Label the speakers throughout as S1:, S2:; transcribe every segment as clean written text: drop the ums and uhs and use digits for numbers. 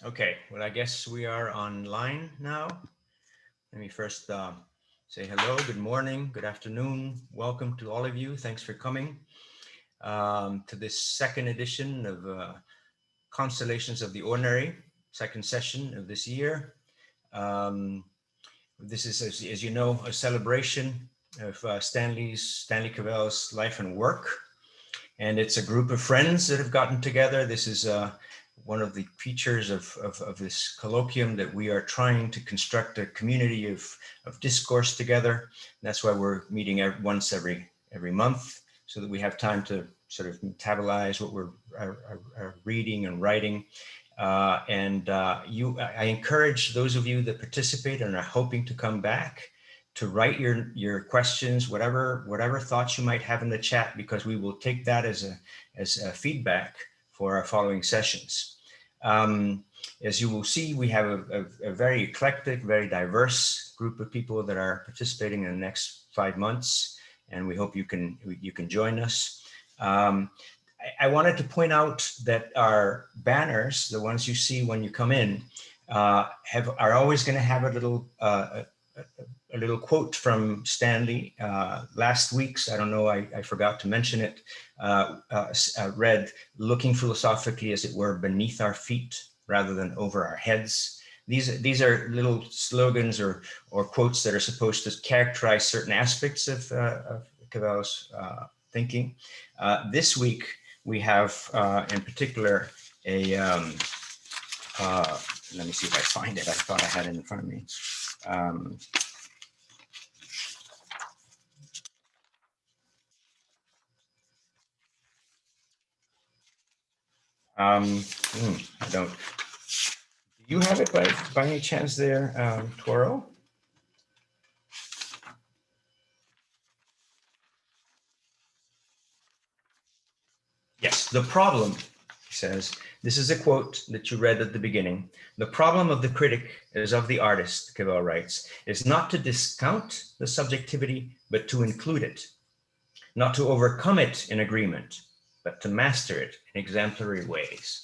S1: Okay, well, I guess we are online now. Let me first say hello, good morning, good afternoon. Welcome to all of you. Thanks for coming to this second edition of Constellations of the Ordinary, second session of this year. This is, as you know, a celebration of Stanley Cavell's life and work. And it's a group of friends that have gotten together. This is one of the features of this colloquium, that we are trying to construct a community of discourse together. That's why we're meeting once every month, so that we have time to sort of metabolize what we're reading and writing. I encourage those of you that participate and are hoping to come back to write your questions, whatever thoughts you might have in the chat, because we will take that as a feedback for our following sessions. As you will see, we have a very eclectic, very diverse group of people that are participating in the next 5 months, and we hope you can join us. I wanted to point out that our banners, the ones you see when you come in, are always going to have a little quote from Stanley. Last week's, I don't know, I forgot to mention it, read, looking philosophically, as it were, beneath our feet rather than over our heads. These are little slogans or quotes that are supposed to characterize certain aspects of Cavell's thinking. This week, we have, in particular, let me see if I find it. I thought I had it in front of me. I don't. Do you have it by any chance there, Toro? Yes, the problem, he says, this is a quote that you read at the beginning. The problem of the critic, as of the artist, Cavell writes, is not to discount the subjectivity, but to include it, not to overcome it in agreement, but to master it in exemplary ways.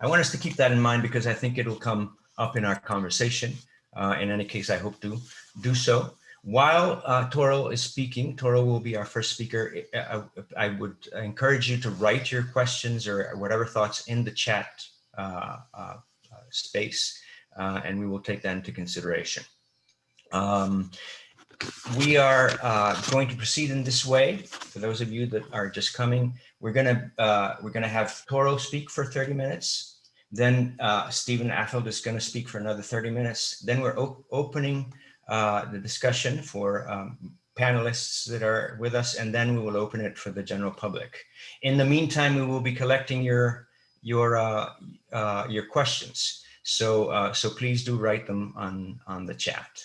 S1: I want us to keep that in mind, because I think it'll come up in our conversation. In any case, I hope to do so. While Toril is speaking, Toril will be our first speaker. I would encourage you to write your questions or whatever thoughts in the chat space, and we will take that into consideration. We are going to proceed in this way. For those of you that are just coming, we're gonna have Toril speak for 30 minutes. Then Stephen Affeldt is going to speak for another 30 minutes. Then we're opening the discussion for panelists that are with us, and then we will open it for the general public. In the meantime, we will be collecting your questions. So please do write them on the chat.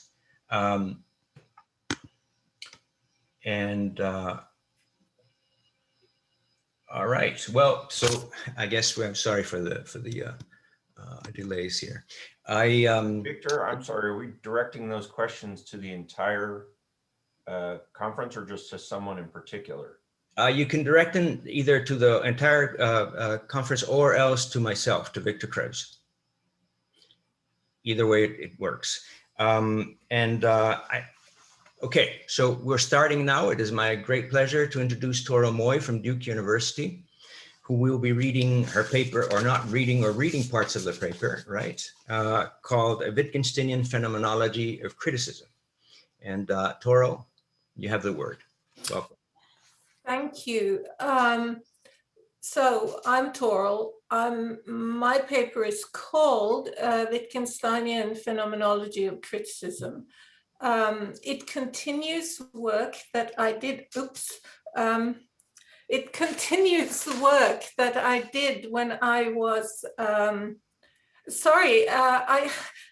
S1: All right. Well, so I guess I'm sorry for the delays here.
S2: Victor, I'm sorry. Are we directing those questions to the entire conference, or just to someone in particular?
S1: You can direct them either to the entire conference, or else to myself, to Victor Krebs. Either way, it works. Okay, so we're starting now. It is my great pleasure to introduce Toril Moyne from Duke University, who will be reading her paper, or not reading, or reading parts of the paper, right? Called A Wittgensteinian Phenomenology of Criticism. And Toril, you have the word. Welcome.
S3: Thank you. So I'm Toril. My paper is called Wittgensteinian Phenomenology of Criticism. It continues work that I did, it continues the work that I did when I was, sorry, I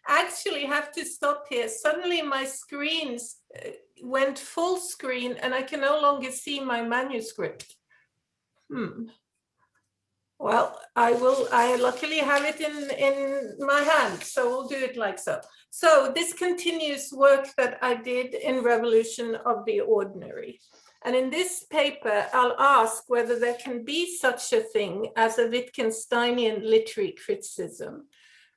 S3: actually have to stop here. Suddenly my screens went full screen and I can no longer see my manuscript. Well, I luckily have it in my hand, so we'll do it like so. So this continues work that I did in Revolution of the Ordinary. And in this paper, I'll ask whether there can be such a thing as a Wittgensteinian literary criticism.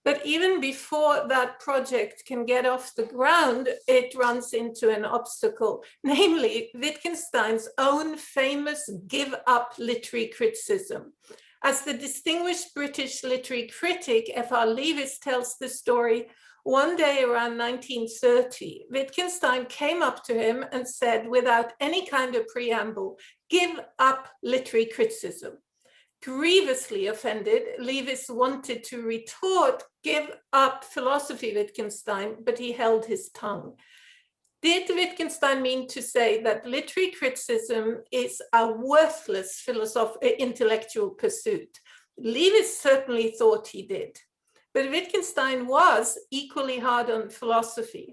S3: But even before that project can get off the ground, it runs into an obstacle, namely Wittgenstein's own famous give up literary criticism. As the distinguished British literary critic F.R. Leavis tells the story, one day around 1930, Wittgenstein came up to him and said, without any kind of preamble, "Give up literary criticism." Grievously offended, Leavis wanted to retort, "Give up philosophy, Wittgenstein," but he held his tongue. Did Wittgenstein mean to say that literary criticism is a worthless intellectual pursuit? Leavis certainly thought he did, but Wittgenstein was equally hard on philosophy.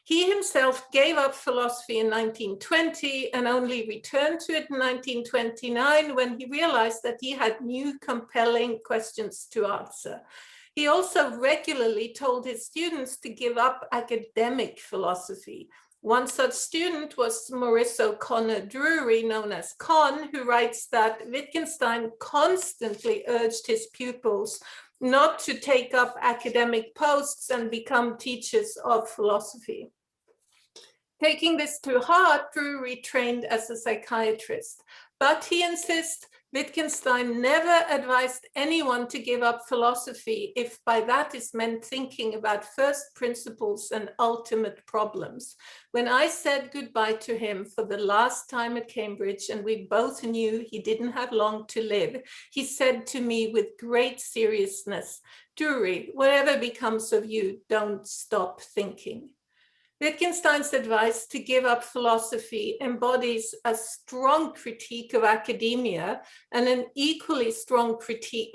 S3: He himself gave up philosophy in 1920 and only returned to it in 1929 when he realized that he had new compelling questions to answer. He also regularly told his students to give up academic philosophy. One such student was Maurice O'Connor Drury, known as Con, who writes that Wittgenstein constantly urged his pupils not to take up academic posts and become teachers of philosophy. Taking this to heart, Drury trained as a psychiatrist, but he insists Wittgenstein never advised anyone to give up philosophy if by that is meant thinking about first principles and ultimate problems. When I said goodbye to him for the last time at Cambridge, and we both knew he didn't have long to live, he said to me with great seriousness, "Drury, whatever becomes of you, don't stop thinking." Wittgenstein's advice to give up philosophy embodies a strong critique of academia and an equally strong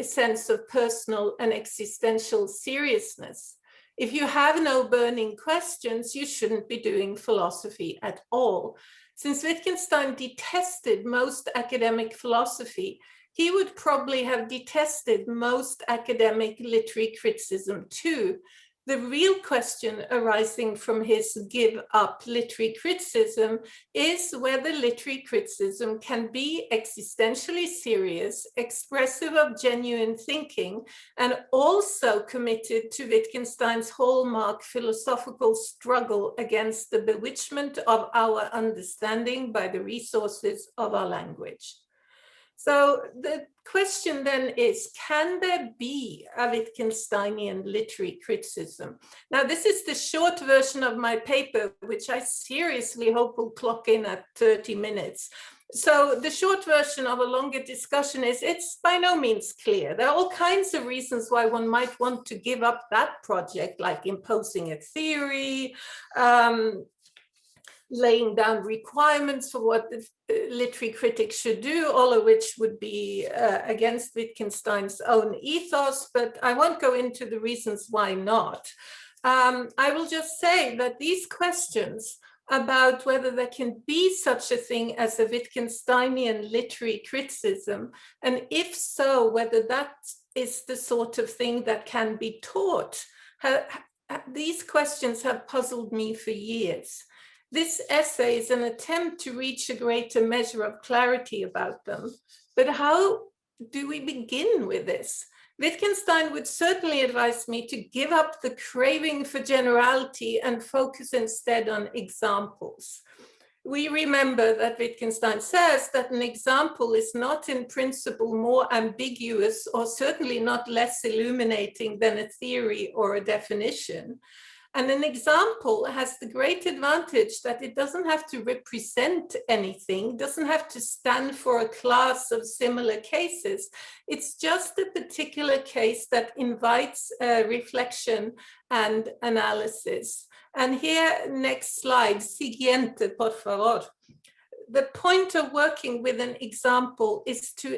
S3: sense of personal and existential seriousness. If you have no burning questions, you shouldn't be doing philosophy at all. Since Wittgenstein detested most academic philosophy, he would probably have detested most academic literary criticism too. The real question arising from his give up literary criticism is whether literary criticism can be existentially serious, expressive of genuine thinking, and also committed to Wittgenstein's hallmark philosophical struggle against the bewitchment of our understanding by the resources of our language. So the question then is, can there be a Wittgensteinian literary criticism? Now, this is the short version of my paper, which I seriously hope will clock in at 30 minutes. So the short version of a longer discussion is it's by no means clear. There are all kinds of reasons why one might want to give up that project, like imposing a theory, laying down requirements for what the literary critic should do, all of which would be against Wittgenstein's own ethos, but I won't go into the reasons why not. I will just say that these questions about whether there can be such a thing as a Wittgensteinian literary criticism, and if so, whether that is the sort of thing that can be taught, these questions have puzzled me for years. This essay is an attempt to reach a greater measure of clarity about them. But how do we begin with this? Wittgenstein would certainly advise me to give up the craving for generality and focus instead on examples. We remember that Wittgenstein says that an example is not in principle more ambiguous or certainly not less illuminating than a theory or a definition. And an example has the great advantage that it doesn't have to represent anything, doesn't have to stand for a class of similar cases. It's just a particular case that invites reflection and analysis. And here, next slide, siguiente, por favor. The point of working with an example is to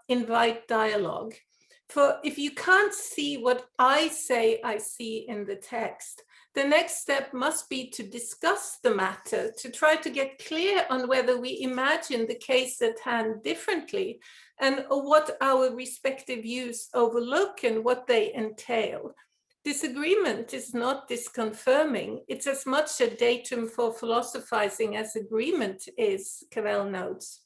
S3: invite dialogue. For if you can't see what I say I see in the text, the next step must be to discuss the matter, to try to get clear on whether we imagine the case at hand differently and what our respective views overlook and what they entail. Disagreement is not disconfirming. It's as much a datum for philosophizing as agreement is, Cavell notes.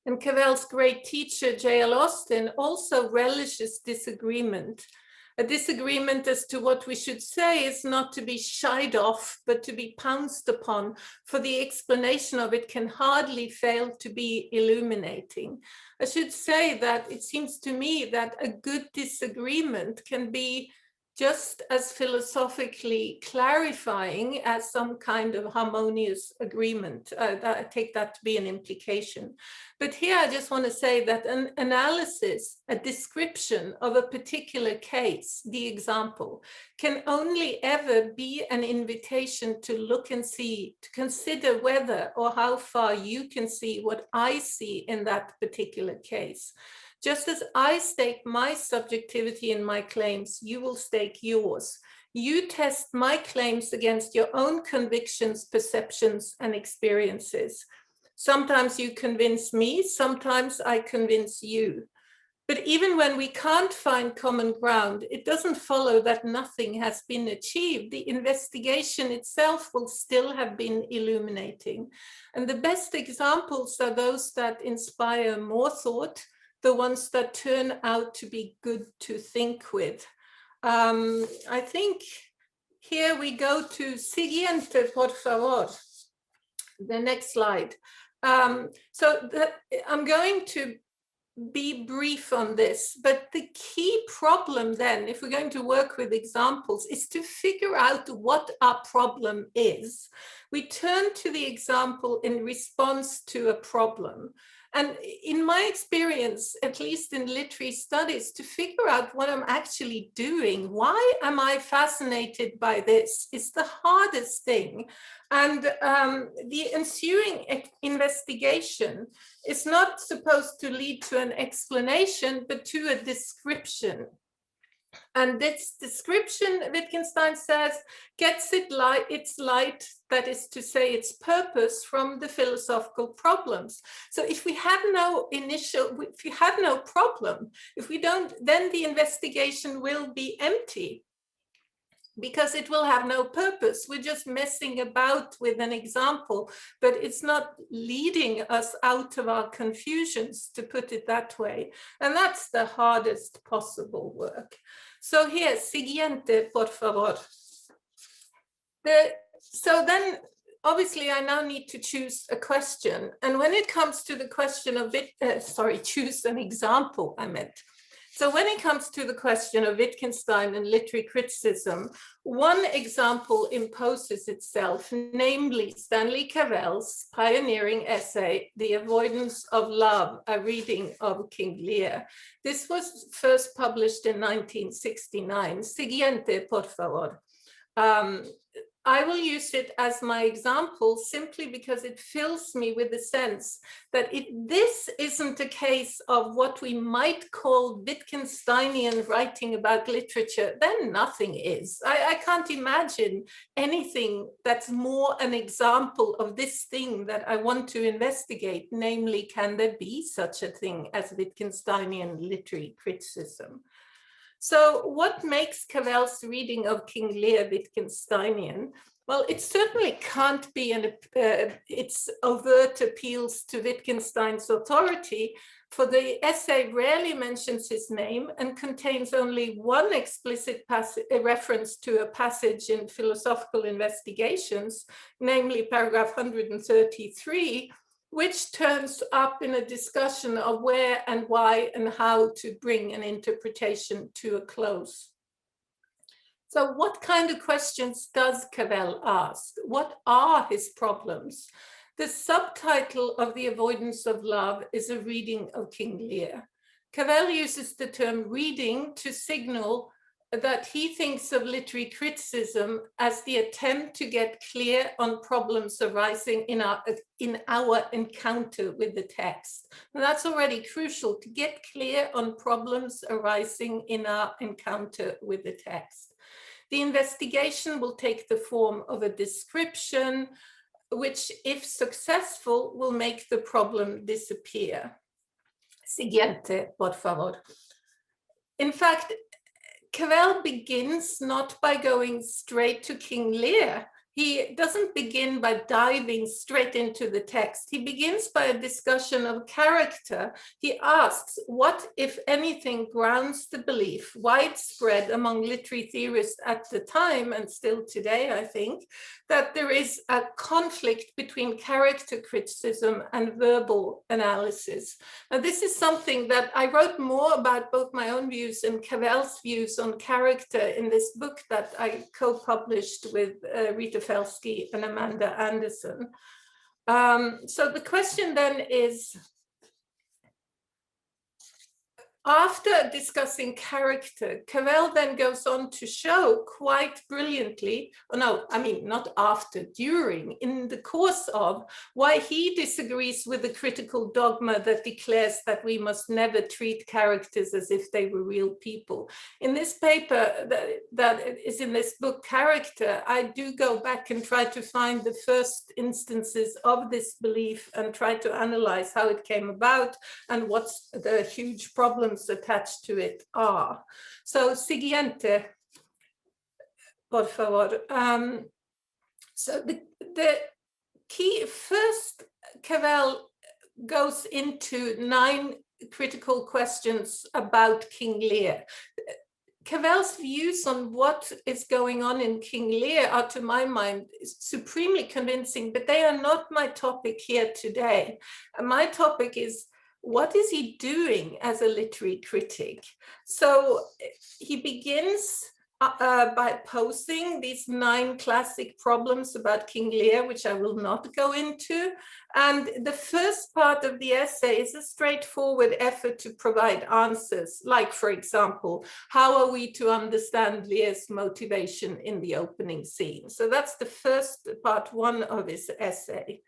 S3: And Cavell's great teacher, J.L. Austin, also relishes disagreement. A disagreement as to what we should say is not to be shied off, but to be pounced upon, for the explanation of it can hardly fail to be illuminating. I should say that it seems to me that a good disagreement can be just as philosophically clarifying as some kind of harmonious agreement. I take that to be an implication. But here I just want to say that an analysis, a description of a particular case, the example, can only ever be an invitation to look and see, to consider whether or how far you can see what I see in that particular case. Just as I stake my subjectivity in my claims, you will stake yours. You test my claims against your own convictions, perceptions, and experiences. Sometimes you convince me, sometimes I convince you. But even when we can't find common ground, it doesn't follow that nothing has been achieved. The investigation itself will still have been illuminating. And the best examples are those that inspire more thought, the ones that turn out to be good to think with. I think here we go to siguiente, por favor. The next slide. I'm going to be brief on this, but the key problem then, if we're going to work with examples, is to figure out what our problem is. We turn to the example in response to a problem. And in my experience, at least in literary studies, to figure out what I'm actually doing, why am I fascinated by this, is the hardest thing. And the ensuing investigation is not supposed to lead to an explanation, but to a description. And this description, Wittgenstein says, gets its light, that is to say, its purpose from the philosophical problems. So if we had no problem, if we don't, then the investigation will be empty, because it will have no purpose. We're just messing about with an example, but it's not leading us out of our confusions, to put it that way. And that's the hardest possible work. So here, siguiente, por favor. So then, obviously, I now need to choose a question. And when it comes to the question of choose an example, I meant. So when it comes to the question of Wittgenstein and literary criticism, one example imposes itself, namely Stanley Cavell's pioneering essay, The Avoidance of Love, a reading of King Lear. This was first published in 1969. Siguiente, por favor. I will use it as my example simply because it fills me with the sense that this isn't a case of what we might call Wittgensteinian writing about literature, then nothing is. I can't imagine anything that's more an example of this thing that I want to investigate, namely, can there be such a thing as Wittgensteinian literary criticism? So what makes Cavell's reading of King Lear Wittgensteinian? Well, it certainly can't be its overt appeals to Wittgenstein's authority, for the essay rarely mentions his name and contains only one explicit reference to a passage in Philosophical Investigations, namely paragraph 133, which turns up in a discussion of where and why and how to bring an interpretation to a close. So what kind of questions does Cavell ask? What are his problems? The subtitle of The Avoidance of Love is a reading of King Lear. Cavell uses the term reading to signal that he thinks of literary criticism as the attempt to get clear on problems arising in our encounter with the text. And that's already crucial, to get clear on problems arising in our encounter with the text. The investigation will take the form of a description, which, if successful, will make the problem disappear. Siguiente, por favor. In fact, Cavell begins not by going straight to King Lear, he doesn't begin by diving straight into the text. He begins by a discussion of character. He asks, what, if anything, grounds the belief, widespread among literary theorists at the time, and still today, I think, that there is a conflict between character criticism and verbal analysis. Now, this is something that I wrote more about, both my own views and Cavell's views on character, in this book that I co-published with Rita Felsky and Amanda Anderson. So the question then is, after discussing character, Cavell then goes on to show quite brilliantly, not after, during, in the course of, why he disagrees with the critical dogma that declares that we must never treat characters as if they were real people. In this paper that is in this book, Character, I do go back and try to find the first instances of this belief and try to analyze how it came about and what's the huge problems attached to it are. So, siguiente, por favor. So the key, first, Cavell goes into 9 critical questions about King Lear. Cavell's views on what is going on in King Lear are, to my mind, supremely convincing, but they are not my topic here today. My topic is, what is he doing as a literary critic? So he begins by posing these 9 classic problems about King Lear, which I will not go into. And the first part of the essay is a straightforward effort to provide answers, like, for example, how are we to understand Lear's motivation in the opening scene? So that's the first part 1 of his essay.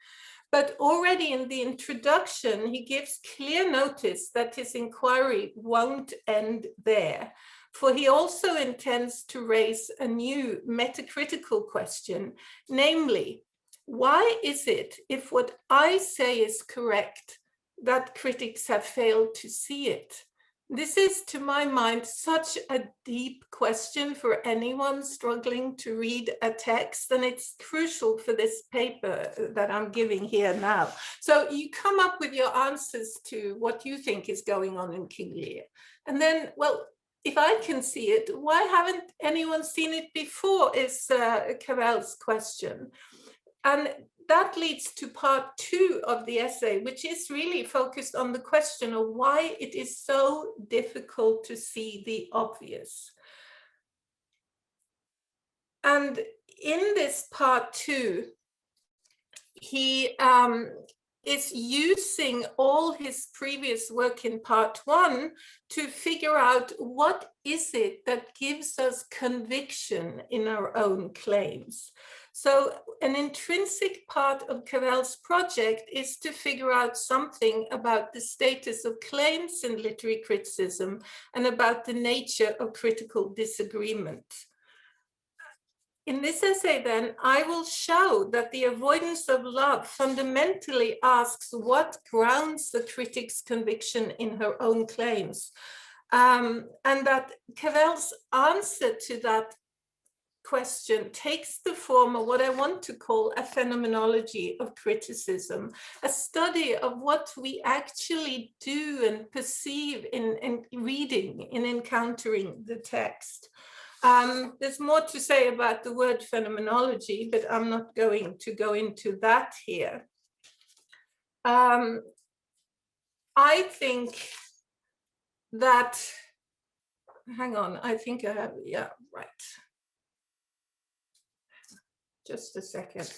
S3: But already in the introduction, he gives clear notice that his inquiry won't end there, for he also intends to raise a new metacritical question, namely, why is it, if what I say is correct, that critics have failed to see it? This is, to my mind, such a deep question for anyone struggling to read a text, and it's crucial for this paper that I'm giving here now. So you come up with your answers to what you think is going on in King Lear. And then, well, if I can see it, why haven't anyone seen it before, is Cavell's question. And that leads to part 2 of the essay, which is really focused on the question of why it is so difficult to see the obvious. And in this part 2, he is using all his previous work in part 1 to figure out what is it that gives us conviction in our own claims. So an intrinsic part of Cavell's project is to figure out something about the status of claims in literary criticism and about the nature of critical disagreement. In this essay, then, I will show that the avoidance of love fundamentally asks what grounds the critic's conviction in her own claims, and that Cavell's answer to that question takes the form of what I want to call a phenomenology of criticism, a study of what we actually do and perceive in reading, in encountering the text. There's more to say about the word phenomenology, but I'm not going to go into that here. I think that, hang on, I think I have, yeah, right. Just a second.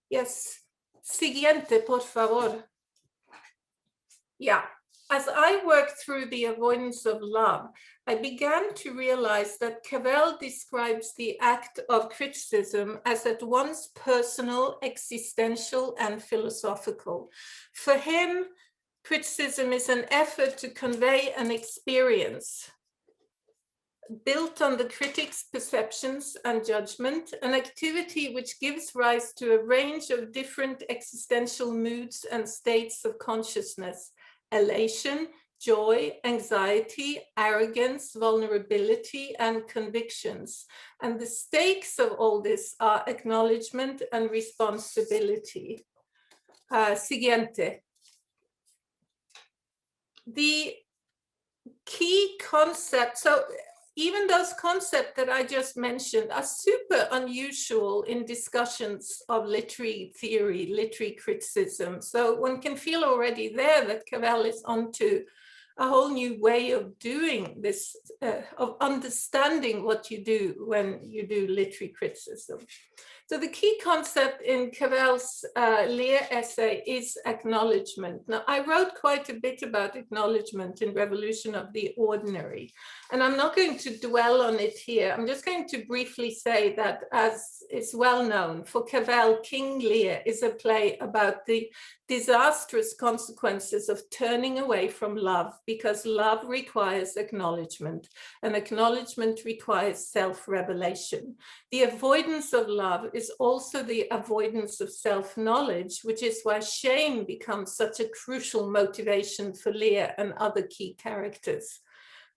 S3: Yes, siguiente, por favor. Yeah. As I worked through the avoidance of love, I began to realize that Cavell describes the act of criticism as at once personal, existential, and philosophical. For him, criticism is an effort to convey an experience built on the critic's perceptions and judgment, an activity which gives rise to a range of different existential moods and states of consciousness: elation, joy, anxiety, arrogance, vulnerability, and convictions. And the stakes of all this are acknowledgement and responsibility. Siguiente. The key concept, so even those concepts that I just mentioned are super unusual in discussions of literary theory, literary criticism. So one can feel already there that Cavell is onto a whole new way of doing this, of understanding what you do when you do literary criticism. So the key concept in Cavell's Lear essay is acknowledgement. Now, I wrote quite a bit about acknowledgement in Revolution of the Ordinary, and I'm not going to dwell on it here. I'm just going to briefly say that, as is well known, for Cavell, King Lear is a play about the disastrous consequences of turning away from love, because love requires acknowledgement, and acknowledgement requires self-revelation. The avoidance of love is also the avoidance of self-knowledge, which is why shame becomes such a crucial motivation for Lear and other key characters.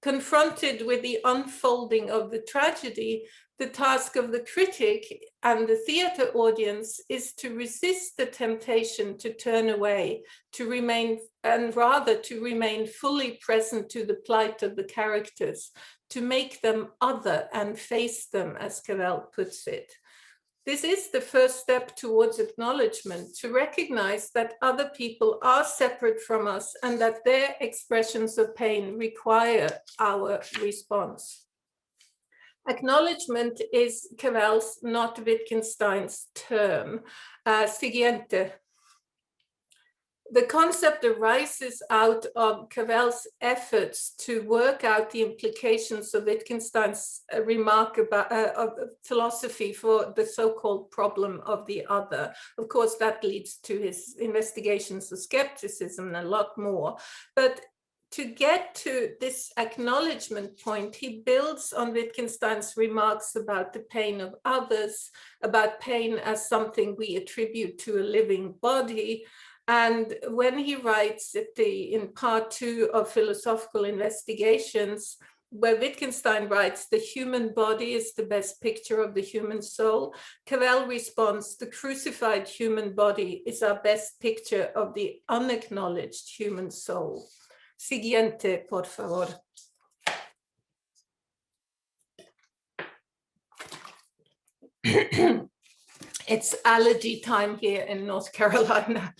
S3: Confronted with the unfolding of the tragedy, the task of the critic and the theatre audience is to resist the temptation to turn away, to remain, and rather to remain fully present to the plight of the characters, to make them other and face them, as Cavell puts it. This is the first step towards acknowledgement, to recognize that other people are separate from us and that their expressions of pain require our response. Acknowledgement is Cavell's, not Wittgenstein's, term. Siguiente. The concept arises out of Cavell's efforts to work out the implications of Wittgenstein's remark about of philosophy for the so-called problem of the other. Of course, that leads to his investigations of skepticism and a lot more. But to get to this acknowledgement point, he builds on Wittgenstein's remarks about the pain of others, about pain as something we attribute to a living body. And when he writes in part 2 of Philosophical Investigations, where Wittgenstein writes, the human body is the best picture of the human soul, Cavell responds, the crucified human body is our best picture of the unacknowledged human soul. Siguiente, por favor. It's allergy time here in North Carolina.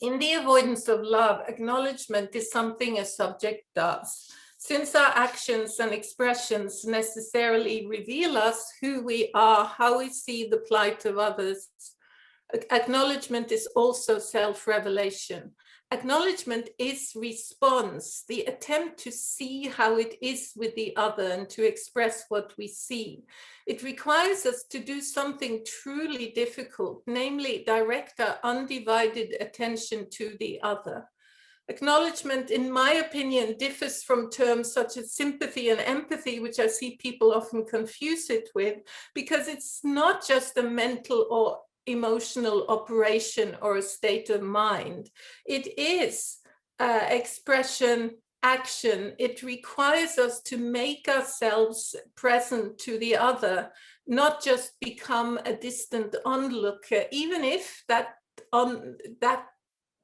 S3: In the avoidance of love, acknowledgement is something a subject does. Since our actions and expressions necessarily reveal us, who we are, how we see the plight of others, acknowledgement is also self-revelation. Acknowledgement is response, the attempt to see how it is with the other and to express what we see. It requires us to do something truly difficult, namely direct our undivided attention to the other. Acknowledgement, in my opinion, differs from terms such as sympathy and empathy, which I see people often confuse it with, because it's not just a mental or emotional operation or a state of mind. It is expression, action. It requires us to make ourselves present to the other, not just become a distant onlooker, even if that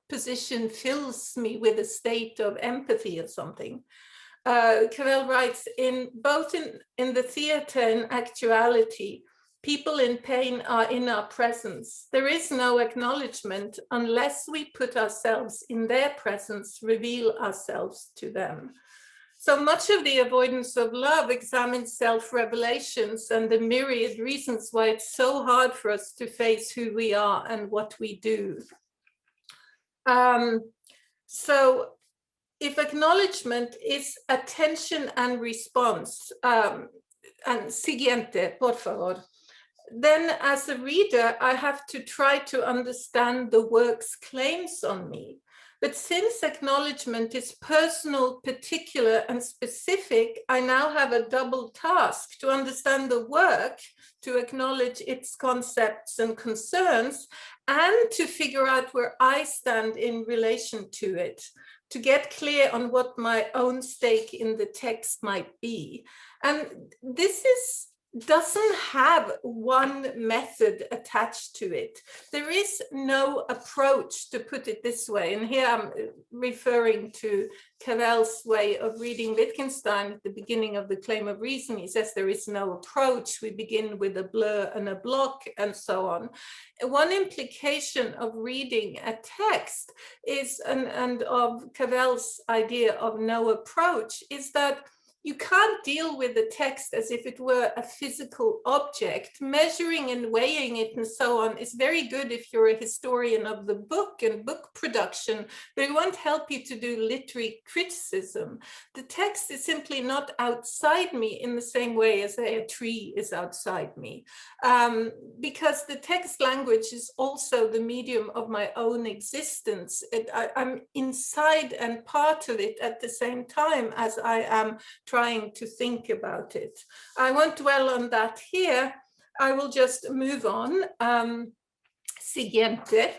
S3: position fills me with a state of empathy or something. Cavell writes, both in the theatre and actuality, people in pain are in our presence. There is no acknowledgement unless we put ourselves in their presence, reveal ourselves to them. So much of the avoidance of love examines self-revelations and the myriad reasons why it's so hard for us to face who we are and what we do. So if acknowledgement is attention and response, and siguiente, por favor, then as a reader, I have to try to understand the work's claims on me. But since acknowledgement is personal, particular, and specific, I now have a double task to understand the work, to acknowledge its concepts and concerns, and to figure out where I stand in relation to it, to get clear on what my own stake in the text might be. And this doesn't have one method attached to it. There is no approach, to put it this way. And here I'm referring to Cavell's way of reading Wittgenstein at the beginning of the Claim of Reason. He says there is no approach. We begin with a blur and a block and so on. One implication of reading a text is, and of Cavell's idea of no approach, is that you can't deal with the text as if it were a physical object. Measuring and weighing it and so on is very good if you're a historian of the book and book production, but it won't help you to do literary criticism. The text is simply not outside me in the same way as a tree is outside me, because the text language is also the medium of my own existence. I'm inside and part of it at the same time as I am trying to think about it. I won't dwell on that here. I will just move on. Siguiente.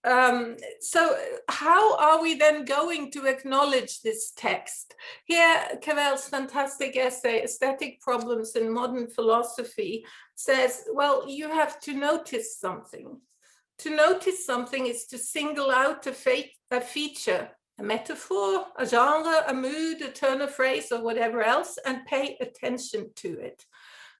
S3: So how are we then going to acknowledge this text? Here, Cavell's fantastic essay, Aesthetic Problems in Modern Philosophy, says, well, you have to notice something. To notice something is to single out a feature, a metaphor, a genre, a mood, a turn of phrase, or whatever else, and pay attention to it.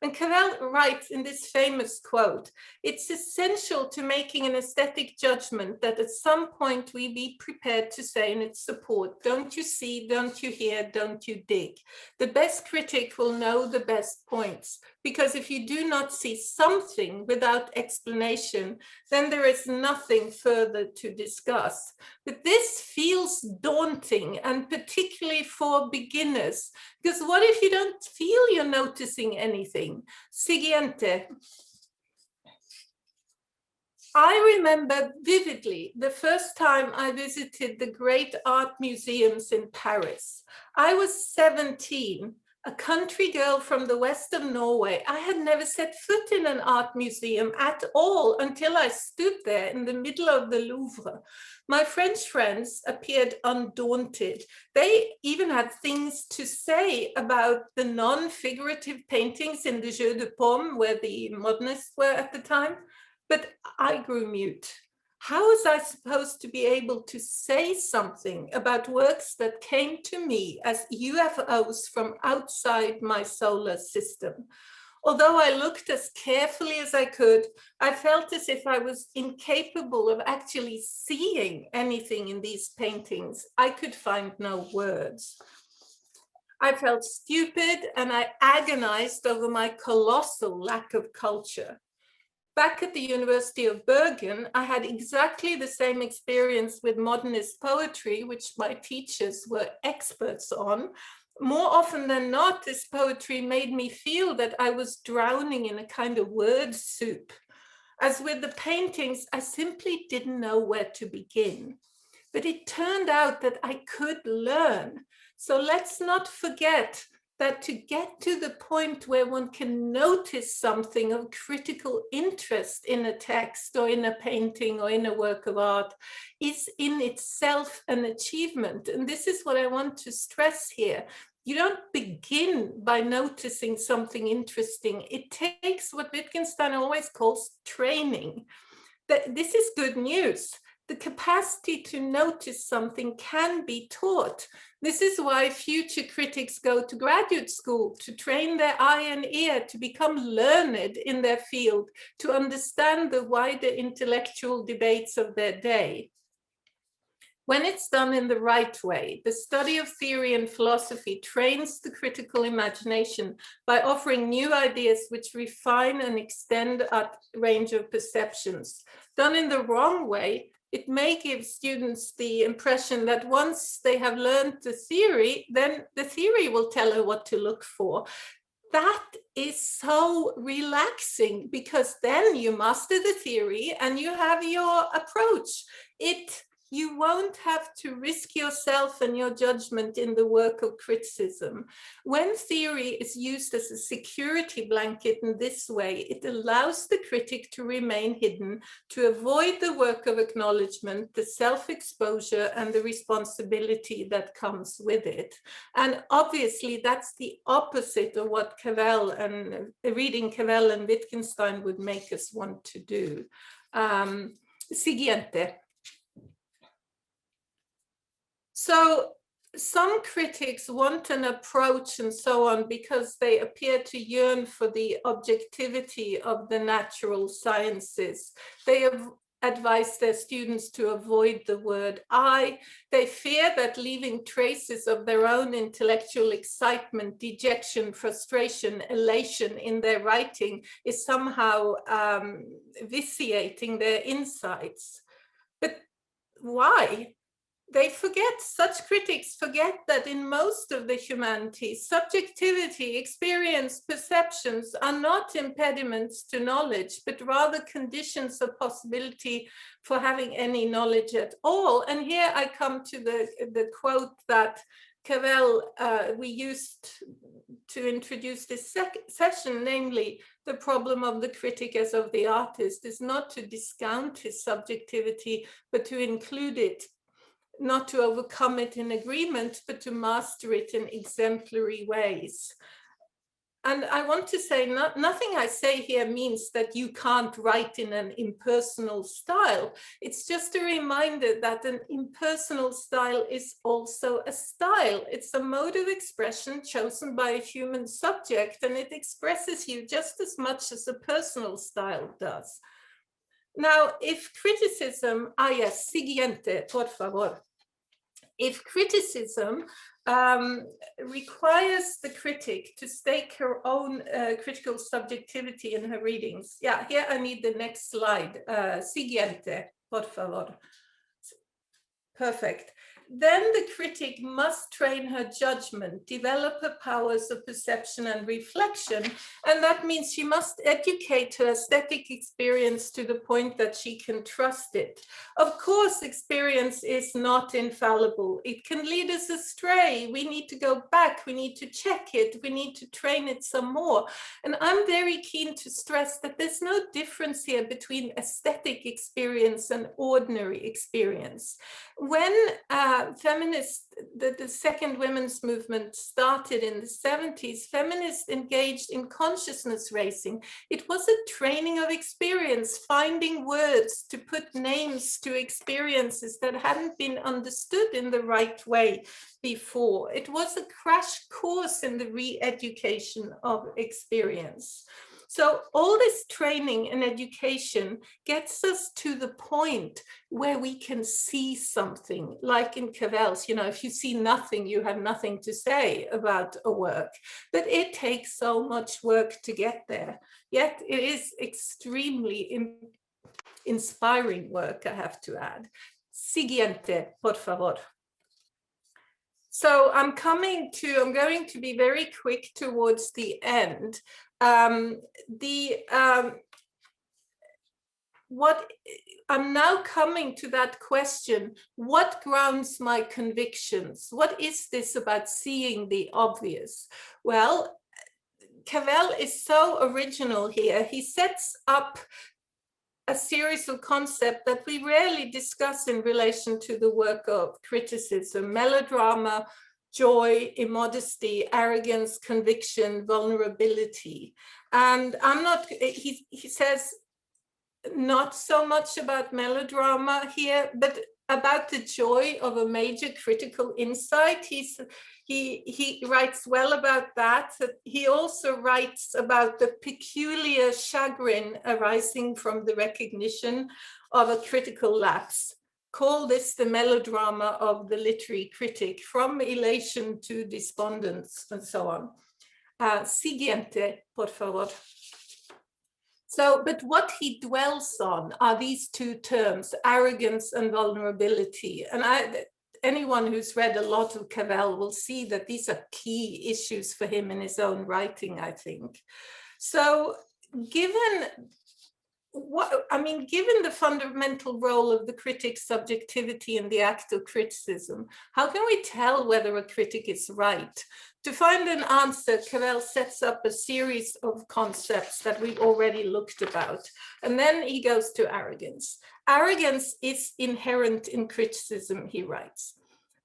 S3: And Cavell writes in this famous quote, it's essential to making an aesthetic judgment that at some point we be prepared to say in its support, don't you see, don't you hear, don't you dig? The best critic will know the best points, because if you do not see something without explanation, then there is nothing further to discuss. But this feels daunting, and particularly for beginners, because what if you don't feel you're noticing anything? Siguiente. I remember vividly the first time I visited the great art museums in Paris. I was 17, a country girl from the west of Norway. I had never set foot in an art museum at all until I stood there in the middle of the Louvre. My French friends appeared undaunted. They even had things to say about the non-figurative paintings in the Jeu de Paume, where the modernists were at the time. But I grew mute. How was I supposed to be able to say something about works that came to me as UFOs from outside my solar system? Although I looked as carefully as I could, I felt as if I was incapable of actually seeing anything in these paintings. I could find no words. I felt stupid and I agonized over my colossal lack of culture. Back at the University of Bergen, I had exactly the same experience with modernist poetry, which my teachers were experts on. More often than not, this poetry made me feel that I was drowning in a kind of word soup. As with the paintings, I simply didn't know where to begin. But it turned out that I could learn. So let's not forget that to get to the point where one can notice something of critical interest in a text or in a painting or in a work of art is in itself an achievement. And this is what I want to stress here. You don't begin by noticing something interesting. It takes what Wittgenstein always calls training. This is good news. The capacity to notice something can be taught. This is why future critics go to graduate school, to train their eye and ear, to become learned in their field, to understand the wider intellectual debates of their day. When it's done in the right way, the study of theory and philosophy trains the critical imagination by offering new ideas which refine and extend our range of perceptions. Done in the wrong way, it may give students the impression that once they have learned the theory, then the theory will tell her what to look for. That is so relaxing, because then you master the theory and you have your approach. It you won't have to risk yourself and your judgment in the work of criticism. When theory is used as a security blanket in this way, it allows the critic to remain hidden, to avoid the work of acknowledgement, the self-exposure, and the responsibility that comes with it. And obviously, that's the opposite of what Cavell and reading Cavell and Wittgenstein would make us want to do. Siguiente. So some critics want an approach and so on because they appear to yearn for the objectivity of the natural sciences. They have advised their students to avoid the word I. They fear that leaving traces of their own intellectual excitement, dejection, frustration, elation in their writing is somehow vitiating their insights. But why? They forget, such critics forget that in most of the humanities, subjectivity, experience, perceptions are not impediments to knowledge, but rather conditions of possibility for having any knowledge at all. And here I come to the quote that Cavell, we used to introduce this session, namely, the problem of the critic as of the artist is not to discount his subjectivity, but to include it, not to overcome it in agreement, but to master it in exemplary ways. And I want to say, nothing I say here means that you can't write in an impersonal style. It's just a reminder that an impersonal style is also a style. It's a mode of expression chosen by a human subject, and it expresses you just as much as a personal style does. Now, if criticism, yes, siguiente, por favor. If criticism requires the critic to stake her own critical subjectivity in her readings, yeah, here I need the next slide. Siguiente, por favor. Perfect. Then the critic must train her judgment, develop her powers of perception and reflection, and that means she must educate her aesthetic experience to the point that she can trust it. Of course, experience is not infallible. It can lead us astray. We need to go back. We need to check it. We need to train it some more. And I'm very keen to stress that there's no difference here between aesthetic experience and ordinary experience. When the second women's movement started in the 70s, feminists engaged in consciousness racing. It was a training of experience, finding words to put names to experiences that hadn't been understood in the right way before. It was a crash course in the re-education of experience. So all this training and education gets us to the point where we can see something, like in Cavell's, you know, if you see nothing, you have nothing to say about a work. But it takes so much work to get there. Yet it is extremely inspiring work, I have to add. Siguiente, por favor. So I'm going to be very quick towards the end. What I'm now coming to that question, what grounds my convictions? What is this about seeing the obvious? Well, Cavell is so original here. He sets up a series of concepts that we rarely discuss in relation to the work of criticism: melodrama, joy, immodesty, arrogance, conviction, vulnerability. And he says not so much about melodrama here, but about the joy of a major critical insight. He writes well about that. He also writes about the peculiar chagrin arising from the recognition of a critical lapse. Call this the melodrama of the literary critic, from elation to despondence and so on. Siguiente, por favor. So, but what he dwells on are these two terms, arrogance and vulnerability. And anyone who's read a lot of Cavell will see that these are key issues for him in his own writing, I think. So, given given the fundamental role of the critic's subjectivity in the act of criticism, how can we tell whether a critic is right? To find an answer, Cavell sets up a series of concepts that we've already looked about. And then he goes to arrogance. Arrogance is inherent in criticism, he writes.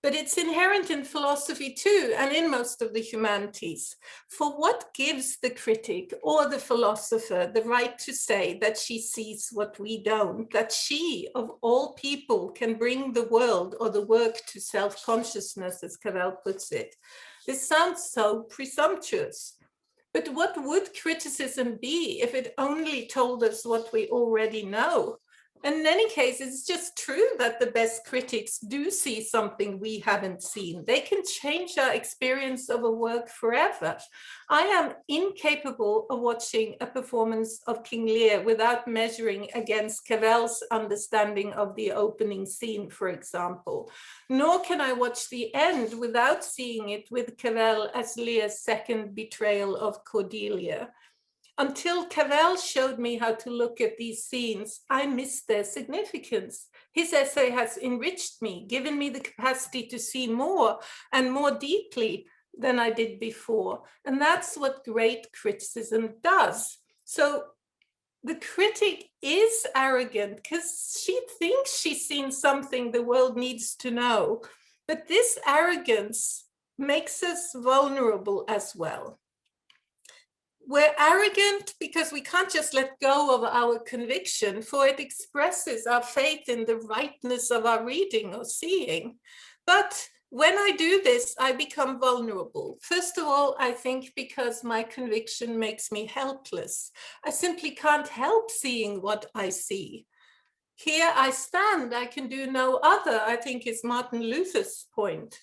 S3: But it's inherent in philosophy too, and in most of the humanities. For what gives the critic or the philosopher the right to say that she sees what we don't, that she, of all people, can bring the world or the work to self-consciousness, as Cavell puts it? This sounds so presumptuous. But what would criticism be if it only told us what we already know? In any case, it's just true that the best critics do see something we haven't seen. They can change our experience of a work forever. I am incapable of watching a performance of King Lear without measuring against Cavell's understanding of the opening scene, for example. Nor can I watch the end without seeing it with Cavell as Lear's second betrayal of Cordelia. Until Cavell showed me how to look at these scenes, I missed their significance. His essay has enriched me, given me the capacity to see more and more deeply than I did before. And that's what great criticism does. So the critic is arrogant because she thinks she's seen something the world needs to know. But this arrogance makes us vulnerable as well. We're arrogant because we can't just let go of our conviction, for it expresses our faith in the rightness of our reading or seeing. But when I do this, I become vulnerable. First of all, I think because my conviction makes me helpless. I simply can't help seeing what I see. Here I stand, I can do no other, I think is Martin Luther's point.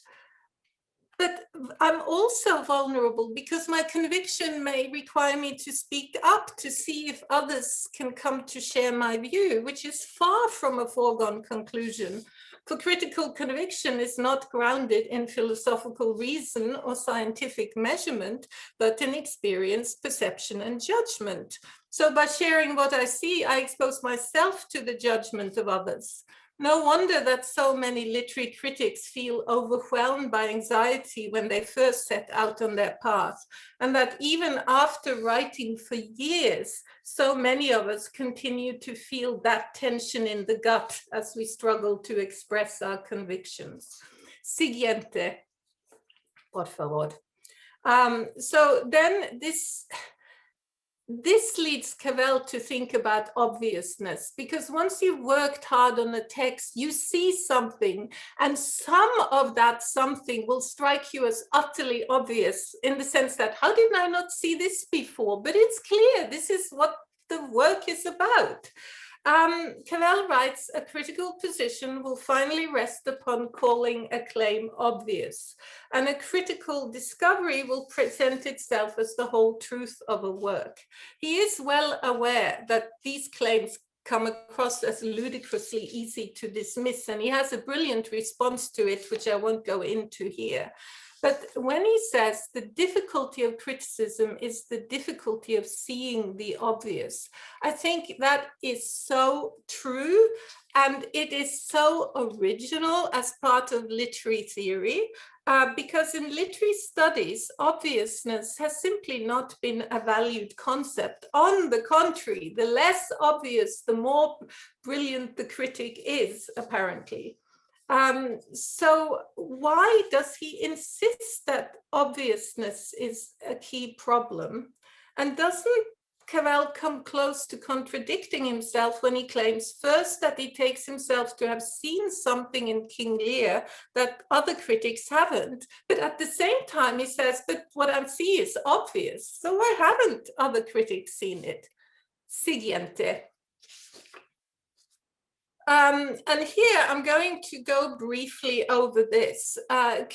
S3: But I'm also vulnerable because my conviction may require me to speak up to see if others can come to share my view, which is far from a foregone conclusion. For critical conviction is not grounded in philosophical reason or scientific measurement, but in experience, perception, and judgment. So by sharing what I see, I expose myself to the judgment of others. No wonder that so many literary critics feel overwhelmed by anxiety when they first set out on their path, and that even after writing for years, so many of us continue to feel that tension in the gut as we struggle to express our convictions. Siguiente, por favor. So then this leads Cavell to think about obviousness, because once you've worked hard on a text, you see something, and some of that something will strike you as utterly obvious in the sense that, how did I not see this before? But it's clear, this is what the work is about. Cavell writes, a critical position will finally rest upon calling a claim obvious, and a critical discovery will present itself as the whole truth of a work. He is well aware that these claims come across as ludicrously easy to dismiss, and he has a brilliant response to it, which I won't go into here. But when he says the difficulty of criticism is the difficulty of seeing the obvious, I think that is so true, and it is so original as part of literary theory, because in literary studies, obviousness has simply not been a valued concept. On the contrary, the less obvious, the more brilliant the critic is, apparently. So why does he insist that obviousness is a key problem? And doesn't Cavell come close to contradicting himself when he claims first that he takes himself to have seen something in King Lear that other critics haven't, but at the same time he says, but what I see is obvious, so why haven't other critics seen it? Siguiente. And here I'm going to go briefly over this.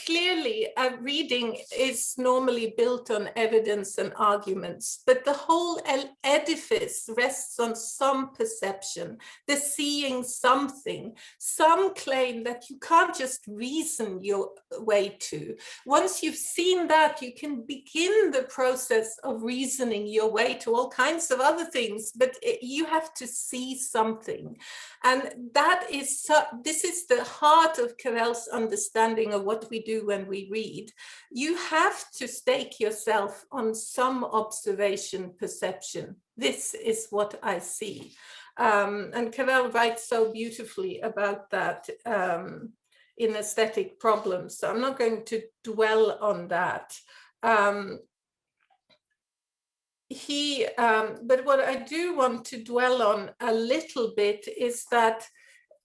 S3: Clearly, reading is normally built on evidence and arguments, but the whole edifice rests on some perception, the seeing something. Some claim that you can't just reason your way to. Once you've seen that, you can begin the process of reasoning your way to all kinds of other things, but you have to see something. And this is the heart of Cavell's understanding of what we do when we read. You have to stake yourself on some observation, perception. This is what I see. And Cavell writes so beautifully about that in Aesthetic Problems. So I'm not going to dwell on that. But what I do want to dwell on a little bit is that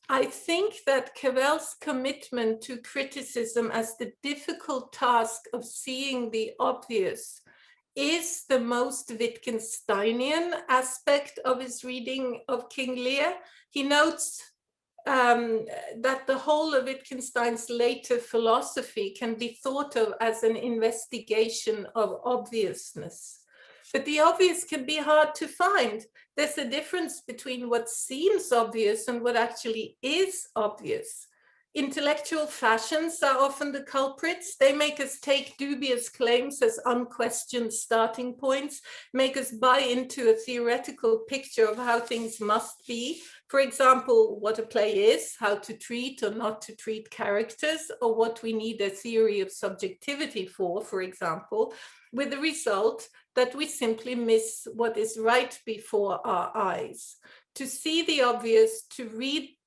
S3: I think that Cavell's commitment to criticism as the difficult task of seeing the obvious is the most Wittgensteinian aspect of his reading of King Lear. He notes that the whole of Wittgenstein's later philosophy can be thought of as an investigation of obviousness. But the obvious can be hard to find. There's a difference between what seems obvious and what actually is obvious. Intellectual fashions are often the culprits. They make us take dubious claims as unquestioned starting points, make us buy into a theoretical picture of how things must be. For example, what a play is, how to treat or not to treat characters, or what we need a theory of subjectivity for example, with the result that we simply miss what is right before our eyes. To see the obvious, to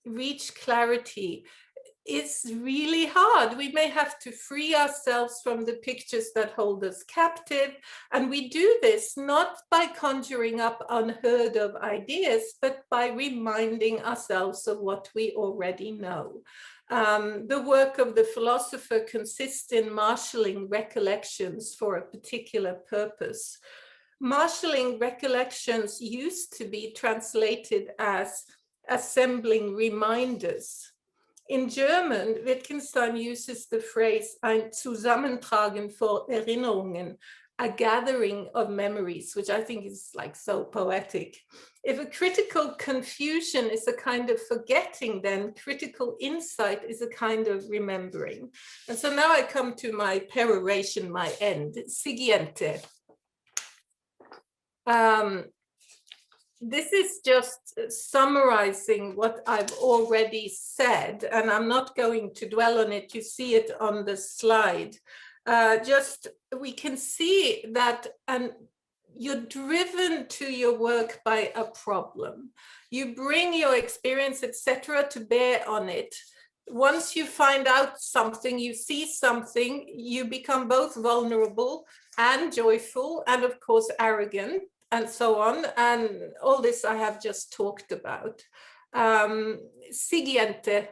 S3: reach clarity, is really hard. We may have to free ourselves from the pictures that hold us captive. And we do this not by conjuring up unheard of ideas, but by reminding ourselves of what we already know. The work of the philosopher consists in marshalling recollections for a particular purpose. Marshalling recollections used to be translated as assembling reminders. In German, Wittgenstein uses the phrase ein Zusammentragen von Erinnerungen, a gathering of memories, which I think is like so poetic. If a critical confusion is a kind of forgetting, then critical insight is a kind of remembering. And so now I come to my peroration, my end. Siguiente. This is just summarizing what I've already said, and I'm not going to dwell on it. You see it on the slide. We can see that you're driven to your work by a problem. You bring your experience, etc., to bear on it. Once you find out something, you see something, you become both vulnerable and joyful, and of course arrogant, and so on. And all this I have just talked about. Siguiente.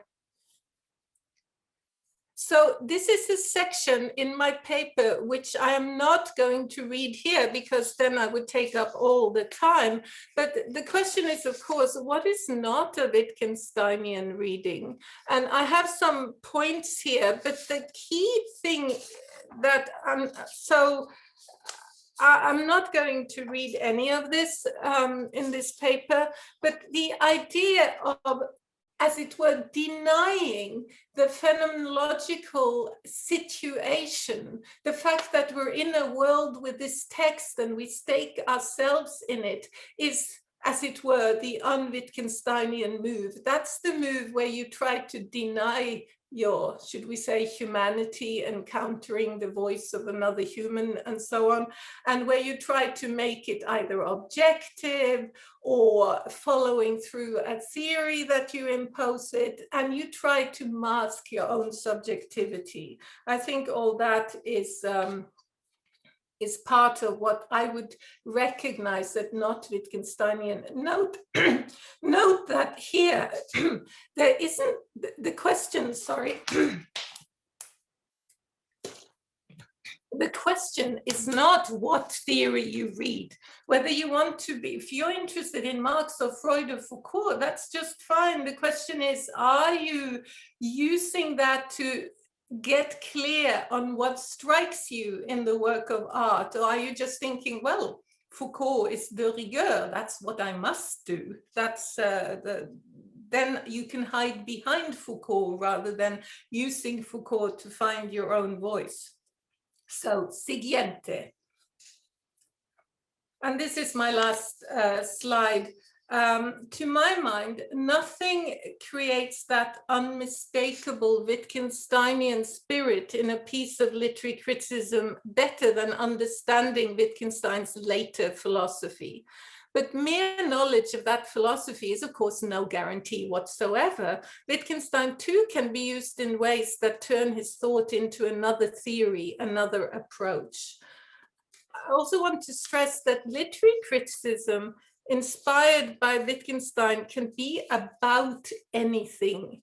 S3: So this is a section in my paper, which I am not going to read here because then I would take up all the time. But the question is, of course, what is not a Wittgensteinian reading? And I have some points here, but the key thing that I'm not going to read any of this in this paper, but the idea of, as it were, denying the phenomenological situation, the fact that we're in a world with this text and we stake ourselves in it, is, as it were, the un-Wittgensteinian move. That's the move where you try to deny your, should we say, humanity, encountering the voice of another human and so on, and where you try to make it either objective or following through a theory that you impose it, and you try to mask your own subjectivity. I think all that is part of what I would recognize that not Wittgensteinian. Note, note that here, there isn't the question, sorry. the question is not what theory you read, whether you want to be, if you're interested in Marx or Freud or Foucault, that's just fine. The question is, are you using that to get clear on what strikes you in the work of art? Or are you just thinking, well, Foucault is de rigueur, that's what I must do. That's then you can hide behind Foucault rather than using Foucault to find your own voice. So, siguiente. And this is my last slide. To my mind, nothing creates that unmistakable Wittgensteinian spirit in a piece of literary criticism better than understanding Wittgenstein's later philosophy. But mere knowledge of that philosophy is, of course, no guarantee whatsoever. Wittgenstein, too, can be used in ways that turn his thought into another theory, another approach. I also want to stress that literary criticism inspired by Wittgenstein can be about anything.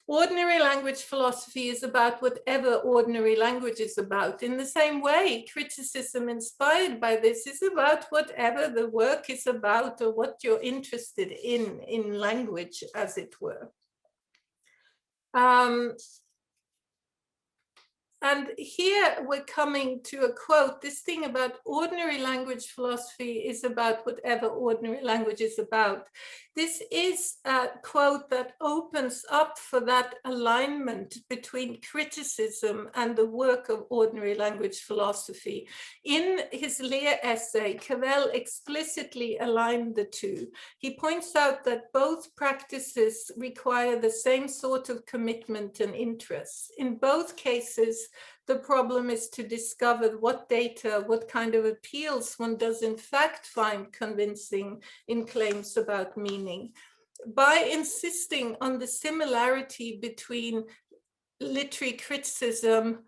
S3: Ordinary language philosophy is about whatever ordinary language is about. In the same way, criticism inspired by this is about whatever the work is about or what you're interested in language, as it were. And here we're coming to a quote. This thing about ordinary language philosophy is about whatever ordinary language is about. This is a quote that opens up for that alignment between criticism and the work of ordinary language philosophy. In his Lear essay, Cavell explicitly aligned the two. He points out that both practices require the same sort of commitment and interest. In both cases, the problem is to discover what data, what kind of appeals one does in fact find convincing in claims about meaning. By insisting on the similarity between literary criticism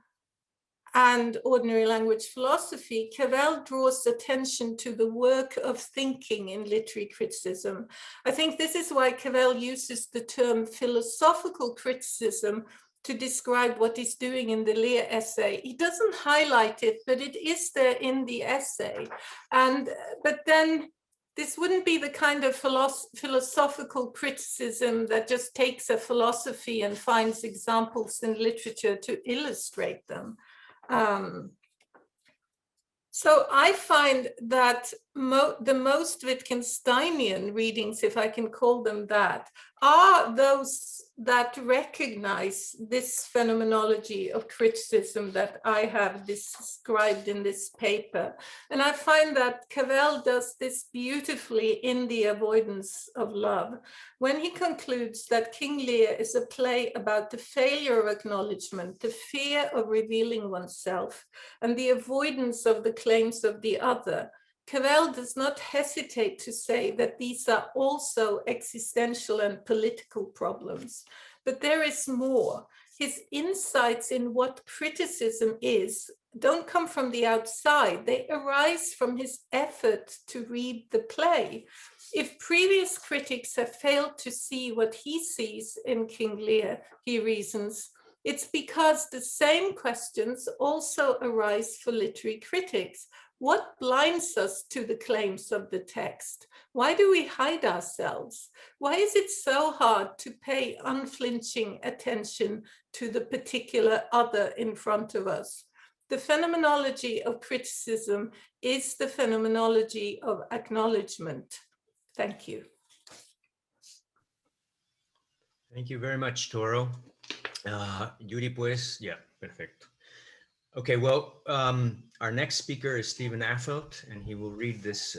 S3: and ordinary language philosophy, Cavell draws attention to the work of thinking in literary criticism. I think this is why Cavell uses the term philosophical criticism to describe what he's doing in the Lear essay. He doesn't highlight it, but it is there in the essay. But then this wouldn't be the kind of philosophical criticism that just takes a philosophy and finds examples in literature to illustrate them. So I find that the most Wittgensteinian readings, if I can call them that, are those that recognize this phenomenology of criticism that I have described in this paper. And I find that Cavell does this beautifully in The Avoidance of Love, when he concludes that King Lear is a play about the failure of acknowledgement, the fear of revealing oneself, and the avoidance of the claims of the other. Cavell does not hesitate to say that these are also existential and political problems, but there is more. His insights in what criticism is don't come from the outside. They arise from his effort to read the play. If previous critics have failed to see what he sees in King Lear, he reasons, it's because the same questions also arise for literary critics. What blinds us to the claims of the text? Why do we hide ourselves? Why is it so hard to pay unflinching attention to the particular other in front of us? The phenomenology of criticism is the phenomenology of acknowledgement. Thank you.
S1: Thank you very much, Toro. Yuri, pues, yeah, perfecto. Okay, well, our next speaker is Stephen Affeldt, and he will read this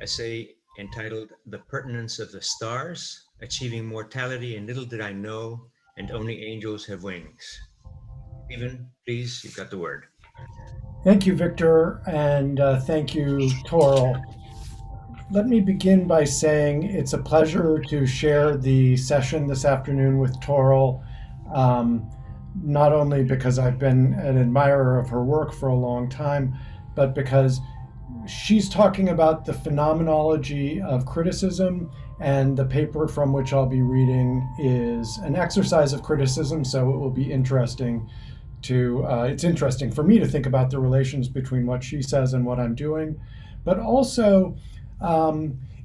S1: essay entitled The Pertinence of the Stars, Achieving Mortality, and Little Did I Know, and Only Angels Have Wings. Stephen, please, you've got the word.
S4: Thank you, Victor, and thank you, Toril. Let me begin by saying it's a pleasure to share the session this afternoon with Toril. Not only because I've been an admirer of her work for a long time, but because she's talking about the phenomenology of criticism, and the paper from which I'll be reading is an exercise of criticism, so it will be interesting it's interesting for me to think about the relations between what she says and what I'm doing. But also,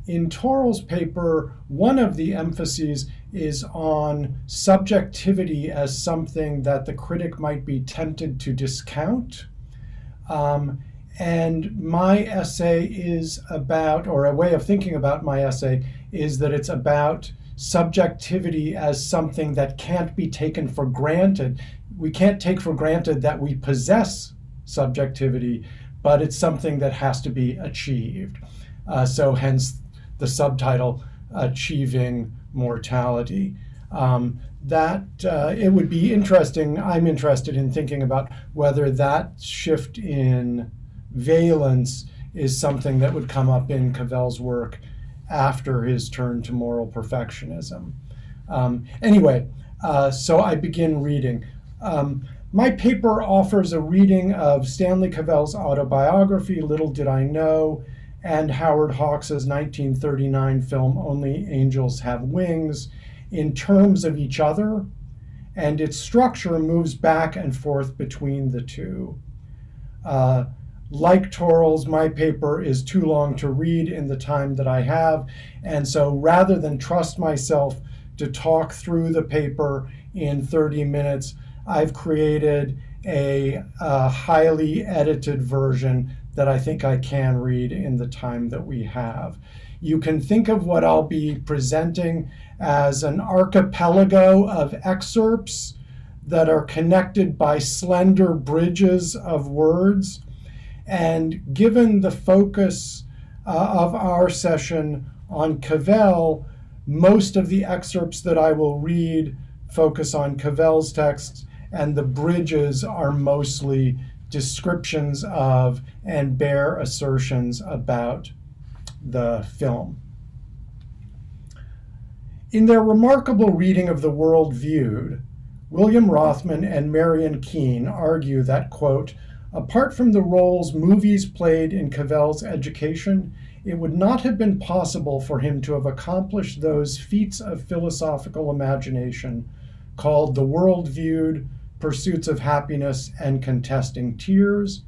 S4: in Toril's paper, one of the emphases is on subjectivity as something that the critic might be tempted to discount. And my essay is about, or a way of thinking about my essay, is that it's about subjectivity as something that can't be taken for granted. We can't take for granted that we possess subjectivity, but it's something that has to be achieved. So hence the subtitle, Achieving Mortality. It would be interesting, I'm interested in thinking about whether that shift in valence is something that would come up in Cavell's work after his turn to moral perfectionism. So I begin reading. My paper offers a reading of Stanley Cavell's autobiography, Little Did I Know, and Howard Hawks's 1939 film, Only Angels Have Wings, in terms of each other, and its structure moves back and forth between the two. Like Toril's, my paper is too long to read in the time that I have, and so rather than trust myself to talk through the paper in 30 minutes, I've created a highly edited version that I think I can read in the time that we have. You can think of what I'll be presenting as an archipelago of excerpts that are connected by slender bridges of words. And given the focus of our session on Cavell, most of the excerpts that I will read focus on Cavell's texts, and the bridges are mostly descriptions of and bare assertions about the film. In their remarkable reading of The World Viewed, William Rothman and Marion Keene argue that, quote, apart from the roles movies played in Cavell's education, it would not have been possible for him to have accomplished those feats of philosophical imagination called The World Viewed, Pursuits of Happiness, and Contesting Tears,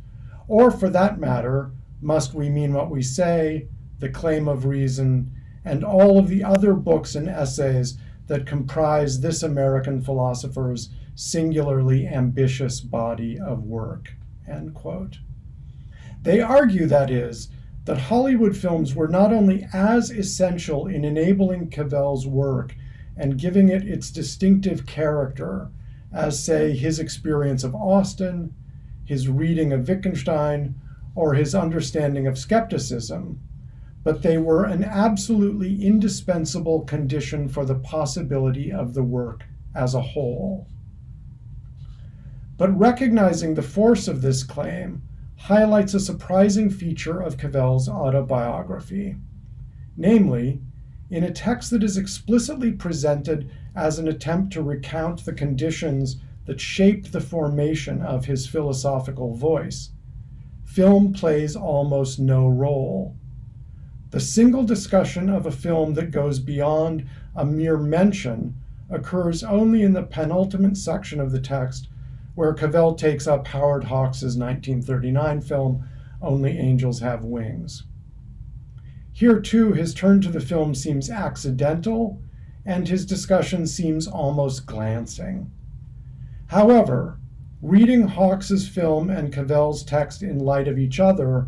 S4: or for that matter, Must We Mean What We Say, The Claim of Reason, and all of the other books and essays that comprise this American philosopher's singularly ambitious body of work, end quote. They argue, that is, that Hollywood films were not only as essential in enabling Cavell's work and giving it its distinctive character as, say, his experience of Austin, his reading of Wittgenstein, or his understanding of skepticism, but they were an absolutely indispensable condition for the possibility of the work as a whole. But recognizing the force of this claim highlights a surprising feature of Cavell's autobiography. Namely, in a text that is explicitly presented as an attempt to recount the conditions that shaped the formation of his philosophical voice, film plays almost no role. The single discussion of a film that goes beyond a mere mention occurs only in the penultimate section of the text, where Cavell takes up Howard Hawks's 1939 film, Only Angels Have Wings. Here, too, his turn to the film seems accidental, and his discussion seems almost glancing. However, reading Hawks's film and Cavell's text in light of each other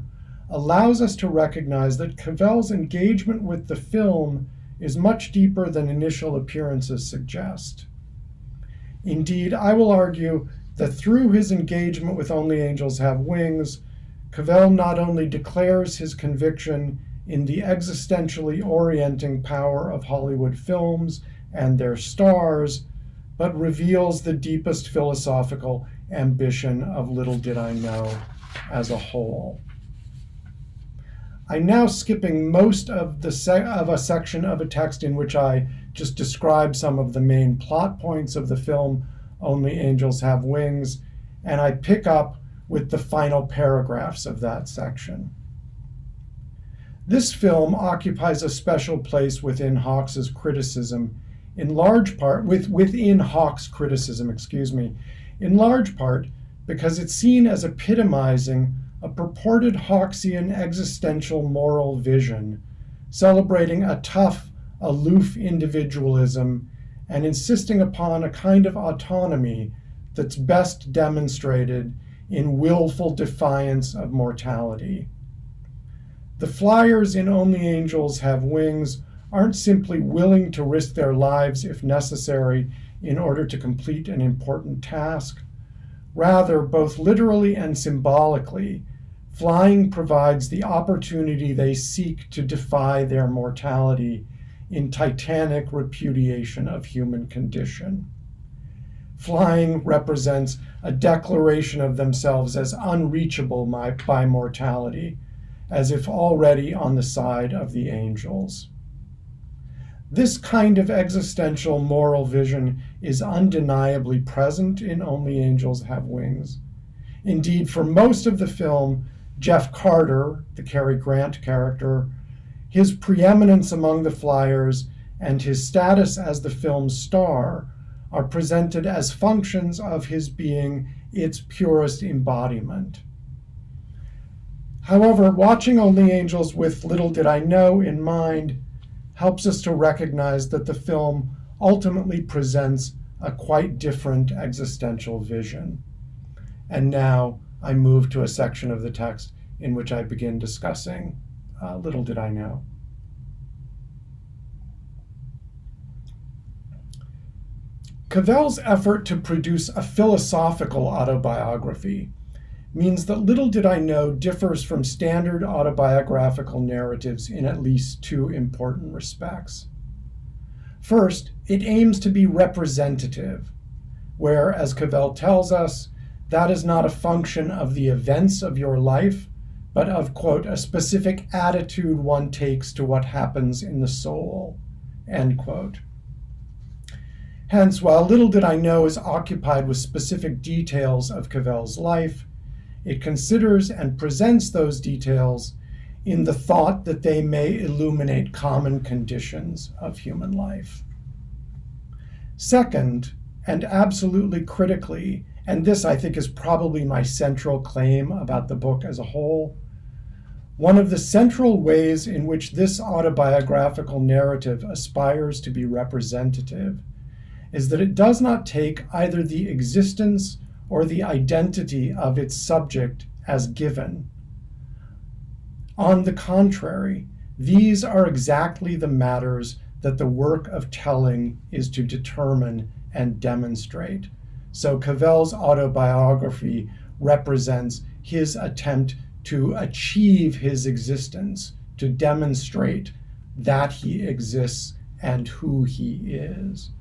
S4: allows us to recognize that Cavell's engagement with the film is much deeper than initial appearances suggest. Indeed, I will argue that through his engagement with Only Angels Have Wings, Cavell not only declares his conviction in the existentially orienting power of Hollywood films and their stars, but reveals the deepest philosophical ambition of Little Did I Know as a whole. I'm now skipping most of a section of a text in which I just describe some of the main plot points of the film Only Angels Have Wings, and I pick up with the final paragraphs of that section. This film occupies a special place within Hawks's criticism, in large part, within Hawks' criticism, in large part because it's seen as epitomizing a purported Hobbesian existential moral vision, celebrating a tough, aloof individualism and insisting upon a kind of autonomy that's best demonstrated in willful defiance of mortality. The flyers in Only Angels Have Wings aren't simply willing to risk their lives if necessary in order to complete an important task. Rather, both literally and symbolically, flying provides the opportunity they seek to defy their mortality in titanic repudiation of human condition. Flying represents a declaration of themselves as unreachable by mortality, as if already on the side of the angels. This kind of existential moral vision is undeniably present in Only Angels Have Wings. Indeed, for most of the film, Jeff Carter, the Cary Grant character, his preeminence among the flyers, and his status as the film's star are presented as functions of his being its purest embodiment. However, watching Only Angels with Little Did I Know in mind helps us to recognize that the film ultimately presents a quite different existential vision. And now I move to a section of the text in which I begin discussing Little Did I Know. Cavell's effort to produce a philosophical autobiography means that Little Did I Know differs from standard autobiographical narratives in at least two important respects. First, it aims to be representative, where, as Cavell tells us, that is not a function of the events of your life, but of, quote, a specific attitude one takes to what happens in the soul, end quote. Hence, while Little Did I Know is occupied with specific details of Cavell's life, it considers and presents those details in the thought that they may illuminate common conditions of human life. Second, and absolutely critically, and this I think is probably my central claim about the book as a whole, one of the central ways in which this autobiographical narrative aspires to be representative is that it does not take either the existence or the identity of its subject as given. On the contrary, these are exactly the matters that the work of telling is to determine and demonstrate. So Cavell's autobiography represents his attempt to achieve his existence, to demonstrate that he exists and who he is.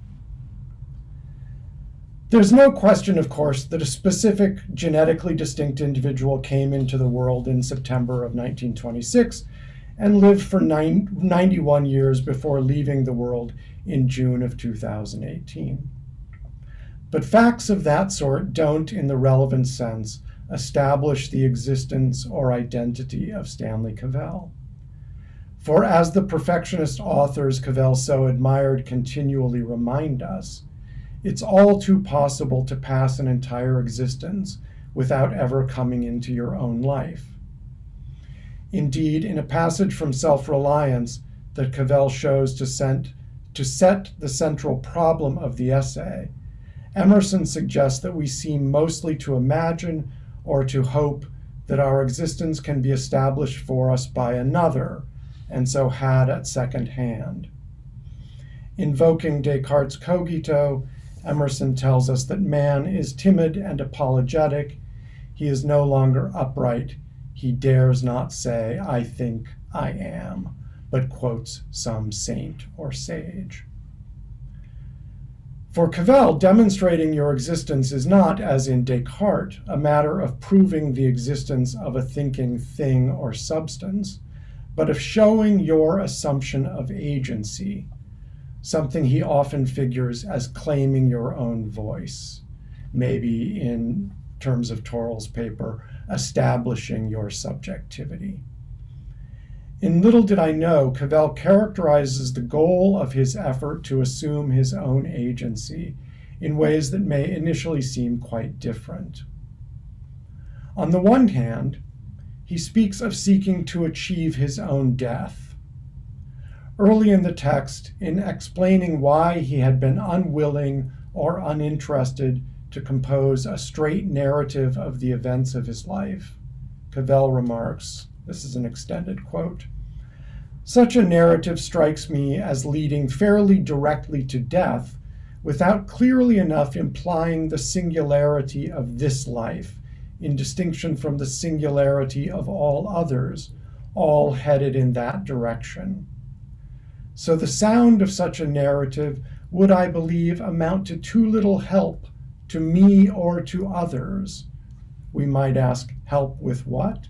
S4: There's no question, of course, that a specific genetically distinct individual came into the world in September of 1926 and lived for 91 years before leaving the world in June of 2018. But facts of that sort don't, in the relevant sense, establish the existence or identity of Stanley Cavell. For as the perfectionist authors Cavell so admired continually remind us, it's all too possible to pass an entire existence without ever coming into your own life. Indeed, in a passage from Self-Reliance that Cavell shows to set the central problem of the essay, Emerson suggests that we seem mostly to imagine or to hope that our existence can be established for us by another, and so had at second hand. Invoking Descartes' cogito, Emerson tells us that man is timid and apologetic. He is no longer upright. He dares not say, I think, I am, but quotes some saint or sage. For Cavell, demonstrating your existence is not, as in Descartes, a matter of proving the existence of a thinking thing or substance, but of showing your assumption of agency, something he often figures as claiming your own voice, maybe in terms of Toril's paper, establishing your subjectivity. In Little Did I Know, Cavell characterizes the goal of his effort to assume his own agency in ways that may initially seem quite different. On the one hand, he speaks of seeking to achieve his own death. Early in the text, in explaining why he had been unwilling or uninterested to compose a straight narrative of the events of his life, Cavell remarks, this is an extended quote, "Such a narrative strikes me as leading fairly directly to death without clearly enough implying the singularity of this life, in distinction from the singularity of all others, all headed in that direction. So the sound of such a narrative would, I believe, amount to too little help to me or to others." We might ask, help with what?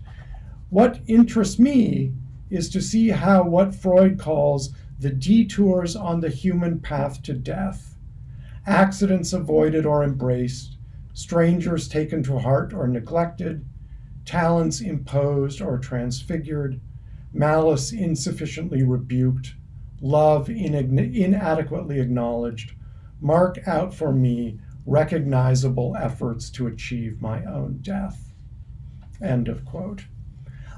S4: What interests me is to see how what Freud calls the detours on the human path to death, accidents avoided or embraced, strangers taken to heart or neglected, talents imposed or transfigured, malice insufficiently rebuked, love inadequately acknowledged, mark out for me recognizable efforts to achieve my own death. End of quote.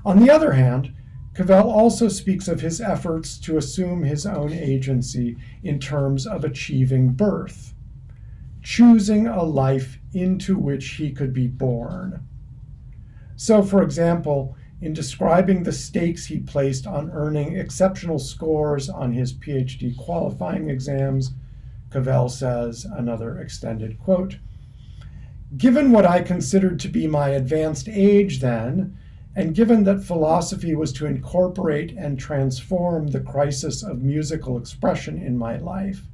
S4: On the other hand, Cavell also speaks of his efforts to assume his own agency in terms of achieving birth, choosing a life into which he could be born. So, for example, in describing the stakes he placed on earning exceptional scores on his PhD qualifying exams, Cavell says, another extended quote, "Given what I considered to be my advanced age then, and given that philosophy was to incorporate and transform the crisis of musical expression in my life,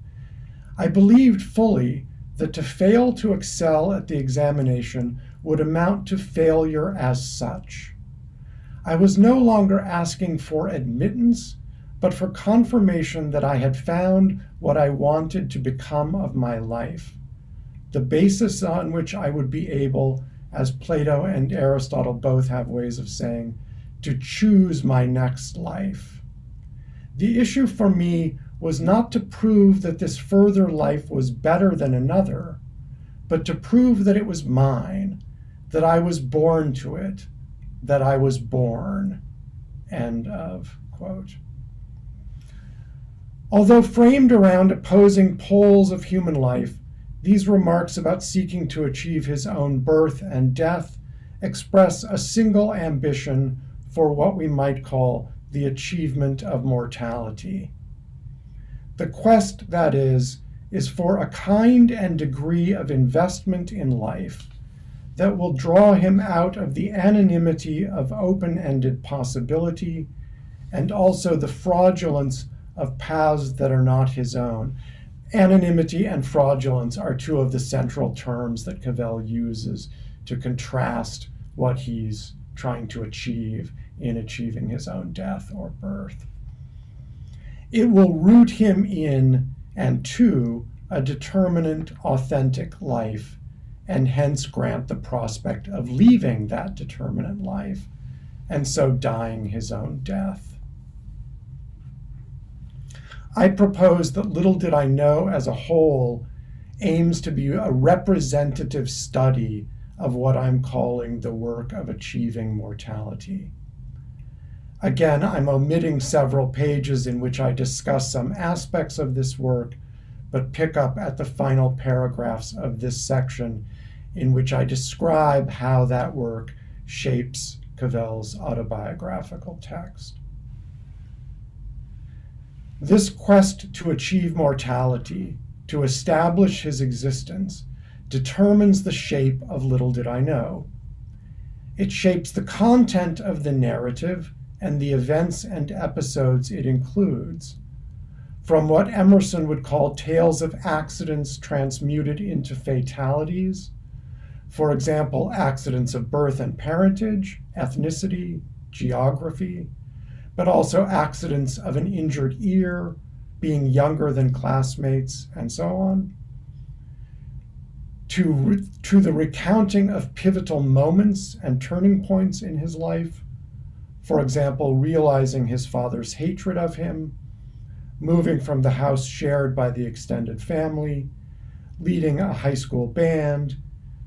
S4: I believed fully that to fail to excel at the examination would amount to failure as such. I was no longer asking for admittance, but for confirmation that I had found what I wanted to become of my life, the basis on which I would be able, as Plato and Aristotle both have ways of saying, to choose my next life. The issue for me was not to prove that this further life was better than another, but to prove that it was mine, that I was born to it, that I was born." End of quote. Although framed around opposing poles of human life, these remarks about seeking to achieve his own birth and death express a single ambition for what we might call the achievement of mortality. The quest, that is for a kind and degree of investment in life that will draw him out of the anonymity of open-ended possibility and also the fraudulence of paths that are not his own. Anonymity and fraudulence are two of the central terms that Cavell uses to contrast what he's trying to achieve in achieving his own death or birth. It will root him in and to a determinate, authentic life, and hence grant the prospect of leaving that determinate life, and so dying his own death. I propose that Little Did I Know as a whole aims to be a representative study of what I'm calling the work of achieving mortality. Again, I'm omitting several pages in which I discuss some aspects of this work, but pick up at the final paragraphs of this section in which I describe how that work shapes Cavell's autobiographical text. This quest to achieve mortality, to establish his existence, determines the shape of Little Did I Know. It shapes the content of the narrative and the events and episodes it includes, from what Emerson would call tales of accidents transmuted into fatalities, for example, accidents of birth and parentage, ethnicity, geography, but also accidents of an injured ear, being younger than classmates, and so on, to the recounting of pivotal moments and turning points in his life, for example, realizing his father's hatred of him, moving from the house shared by the extended family, leading a high school band,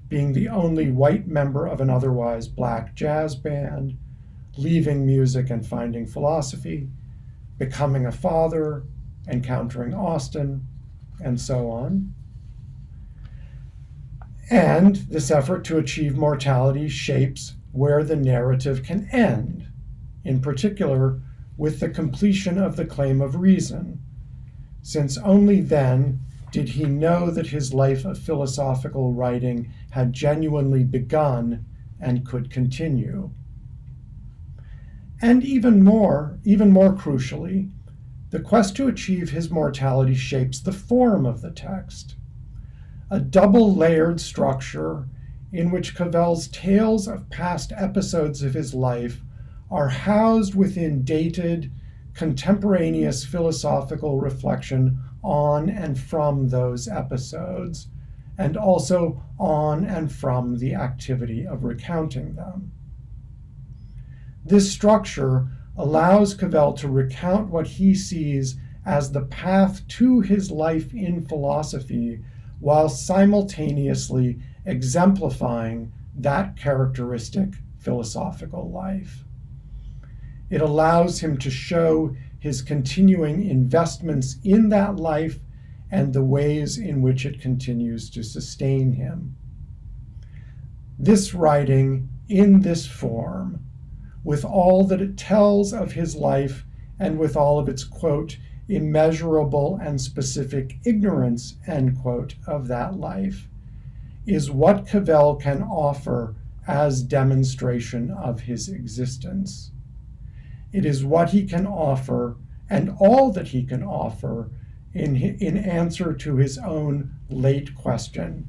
S4: being the only white member of an otherwise black jazz band, leaving music and finding philosophy, becoming a father, encountering Austin, and so on. And this effort to achieve mortality shapes where the narrative can end, in particular with the completion of the claim of reason, since only then did he know that his life of philosophical writing had genuinely begun and could continue. And even more crucially, the quest to achieve his mortality shapes the form of the text, a double-layered structure in which Cavell's tales of past episodes of his life are housed within dated, contemporaneous philosophical reflection on and from those episodes, and also on and from the activity of recounting them. This structure allows Cavell to recount what he sees as the path to his life in philosophy, while simultaneously exemplifying that characteristic philosophical life. It allows him to show his continuing investments in that life and the ways in which it continues to sustain him. This writing, in this form, with all that it tells of his life and with all of its, quote, immeasurable and specific ignorance, end quote, of that life, is what Cavell can offer as demonstration of his existence. It is what he can offer, and all that he can offer, in answer to his own late question,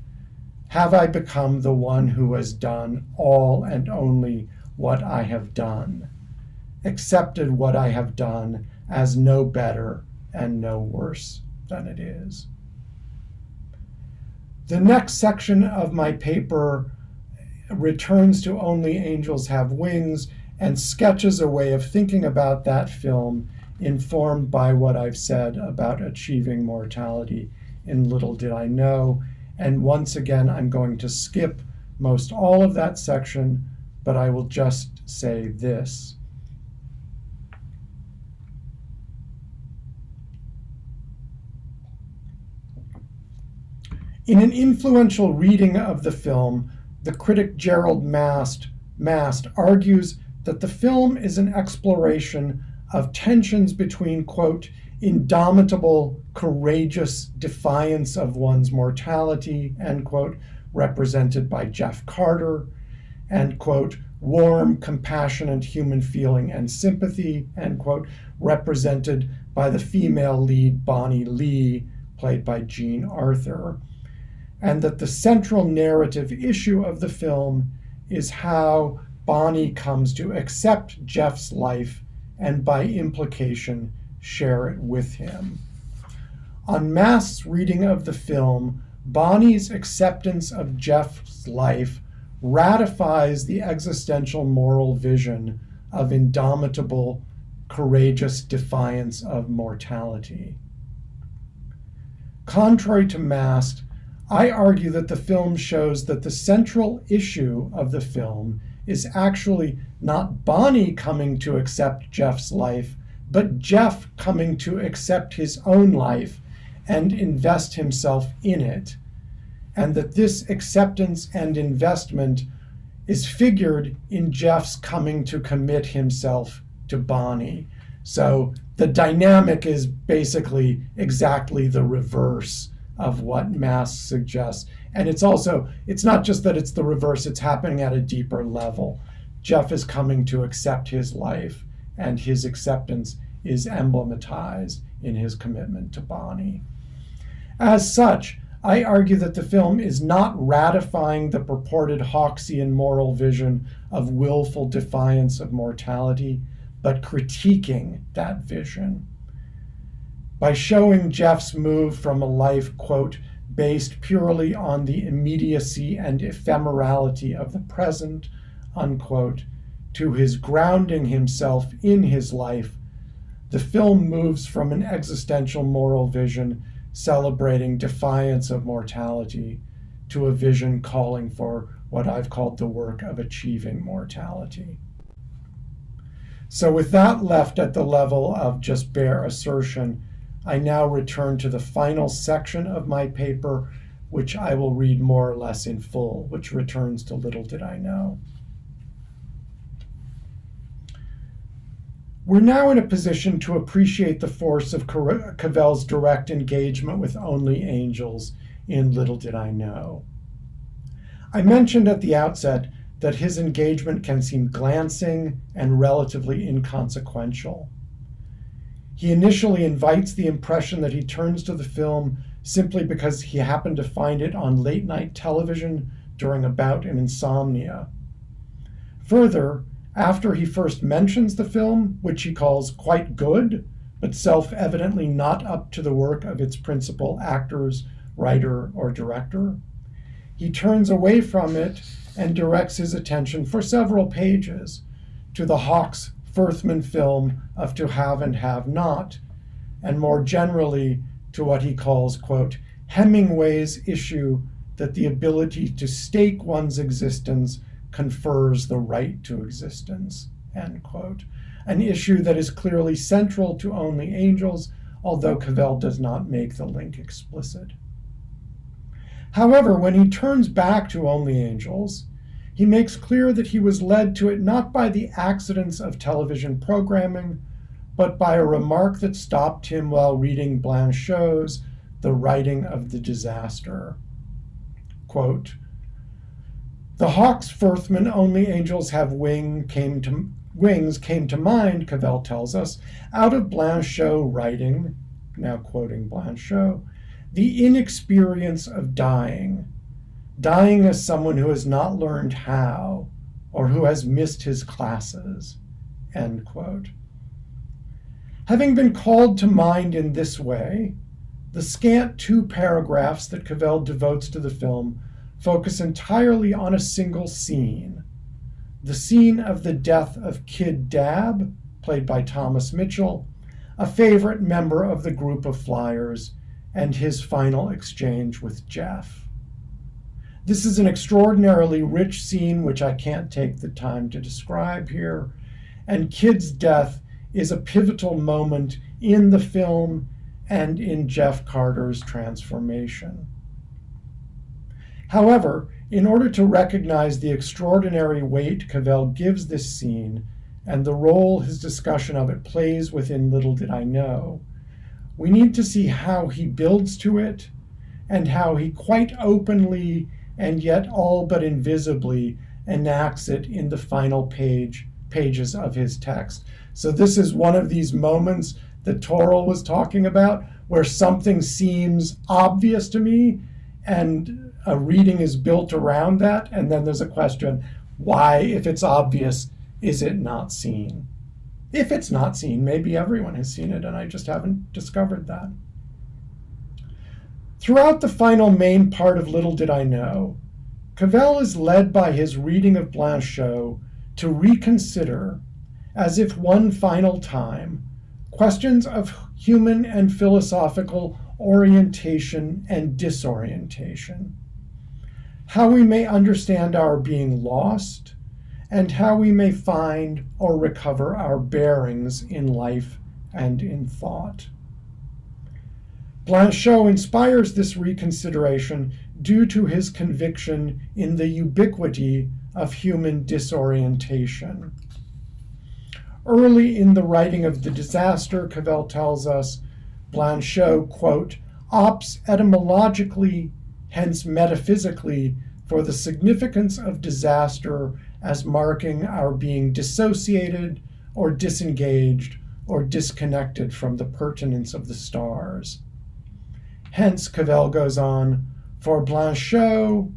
S4: have I become the one who has done all and only what I have done, accepted what I have done as no better and no worse than it is? The next section of my paper returns to Only Angels Have Wings and sketches a way of thinking about that film informed by what I've said about achieving mortality in Little Did I Know. And once again, I'm going to skip most all of that section, but I will just say this. In an influential reading of the film, the critic Gerald Mast argues that the film is an exploration of tensions between, quote, indomitable, courageous defiance of one's mortality, end quote, represented by Jeff Carter, and, quote, warm, compassionate human feeling and sympathy, end quote, represented by the female lead Bonnie Lee, played by Jean Arthur, and that the central narrative issue of the film is how Bonnie comes to accept Jeff's life and by implication share it with him. On Mast's reading of the film, Bonnie's acceptance of Jeff's life ratifies the existential moral vision of indomitable, courageous defiance of mortality. Contrary to Mast, I argue that the film shows that the central issue of the film is actually not Bonnie coming to accept Jeff's life, but Jeff coming to accept his own life and invest himself in it, and that this acceptance and investment is figured in Jeff's coming to commit himself to Bonnie. So the dynamic is basically exactly the reverse of what Mast suggests. And it's not just that it's the reverse, it's happening at a deeper level. Jeff is coming to accept his life, and his acceptance is emblematized in his commitment to Bonnie. As such, I argue that the film is not ratifying the purported Hawksian moral vision of willful defiance of mortality, but critiquing that vision. By showing Jeff's move from a life, quote, based purely on the immediacy and ephemerality of the present, unquote, to his grounding himself in his life, the film moves from an existential moral vision celebrating defiance of mortality to a vision calling for what I've called the work of achieving mortality. So with that left at the level of just bare assertion, I now return to the final section of my paper, which I will read more or less in full, which returns to Little Did I Know. We're now in a position to appreciate the force of Cavell's direct engagement with only angels in Little Did I Know. I mentioned at the outset that his engagement can seem glancing and relatively inconsequential. He initially invites the impression that he turns to the film simply because he happened to find it on late-night television during a bout of insomnia. Further, after he first mentions the film, which he calls quite good, but self-evidently not up to the work of its principal actors, writer, or director, he turns away from it and directs his attention for several pages to the Hawks-Furthman film of To Have and Have Not, and more generally to what he calls, quote, Hemingway's issue that the ability to stake one's existence confers the right to existence, end quote. An issue that is clearly central to Only Angels, although Cavell does not make the link explicit. However, when he turns back to Only Angels, he makes clear that he was led to it not by the accidents of television programming, but by a remark that stopped him while reading Blanchot's The Writing of the Disaster. Quote, the Hawks-Furthman Only Angels Have Wings came to mind, Cavell tells us, out of Blanchot writing, now quoting Blanchot, the inexperience of dying as someone who has not learned how, or who has missed his classes, end quote. Having been called to mind in this way, the scant 2 paragraphs that Cavell devotes to the film focus entirely on a single scene, the scene of the death of Kid Dab, played by Thomas Mitchell, a favorite member of the group of flyers, and his final exchange with Jeff. This is an extraordinarily rich scene which I can't take the time to describe here, and Kid's death is a pivotal moment in the film and in Jeff Carter's transformation. However, in order to recognize the extraordinary weight Cavell gives this scene and the role his discussion of it plays within Little Did I Know, we need to see how he builds to it and how he quite openly and yet all but invisibly enacts it in the final pages of his text. So this is one of these moments that Toril was talking about where something seems obvious to me and a reading is built around that, and then there's a question, why, if it's obvious, is it not seen? If it's not seen, maybe everyone has seen it and I just haven't discovered that. Throughout the final main part of Little Did I Know, Cavell is led by his reading of Blanchot to reconsider, as if one final time, questions of human and philosophical orientation and disorientation, how we may understand our being lost, and how we may find or recover our bearings in life and in thought. Blanchot inspires this reconsideration due to his conviction in the ubiquity of human disorientation. Early in the writing of The Disaster, Cavell tells us, Blanchot, quote, opts etymologically, hence metaphysically, for the significance of disaster as marking our being dissociated or disengaged or disconnected from the pertinence of the stars. Hence, Cavell goes on, for Blanchot,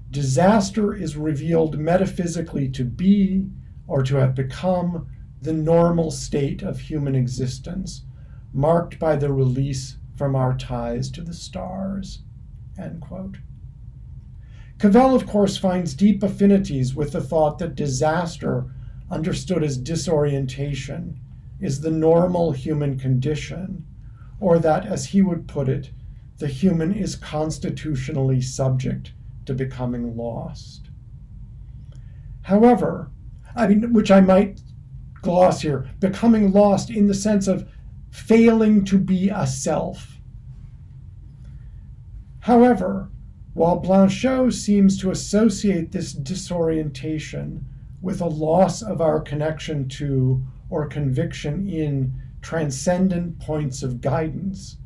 S4: disaster is revealed metaphysically to be, or to have become, the normal state of human existence, marked by the release from our ties to the stars, end quote. Cavell, of course, finds deep affinities with the thought that disaster, understood as disorientation, is the normal human condition, or that, as he would put it, the human is constitutionally subject to becoming lost. However, which I might gloss here, becoming lost in the sense of failing to be a self. However, while Blanchot seems to associate this disorientation with a loss of our connection to or conviction in transcendent points of guidance,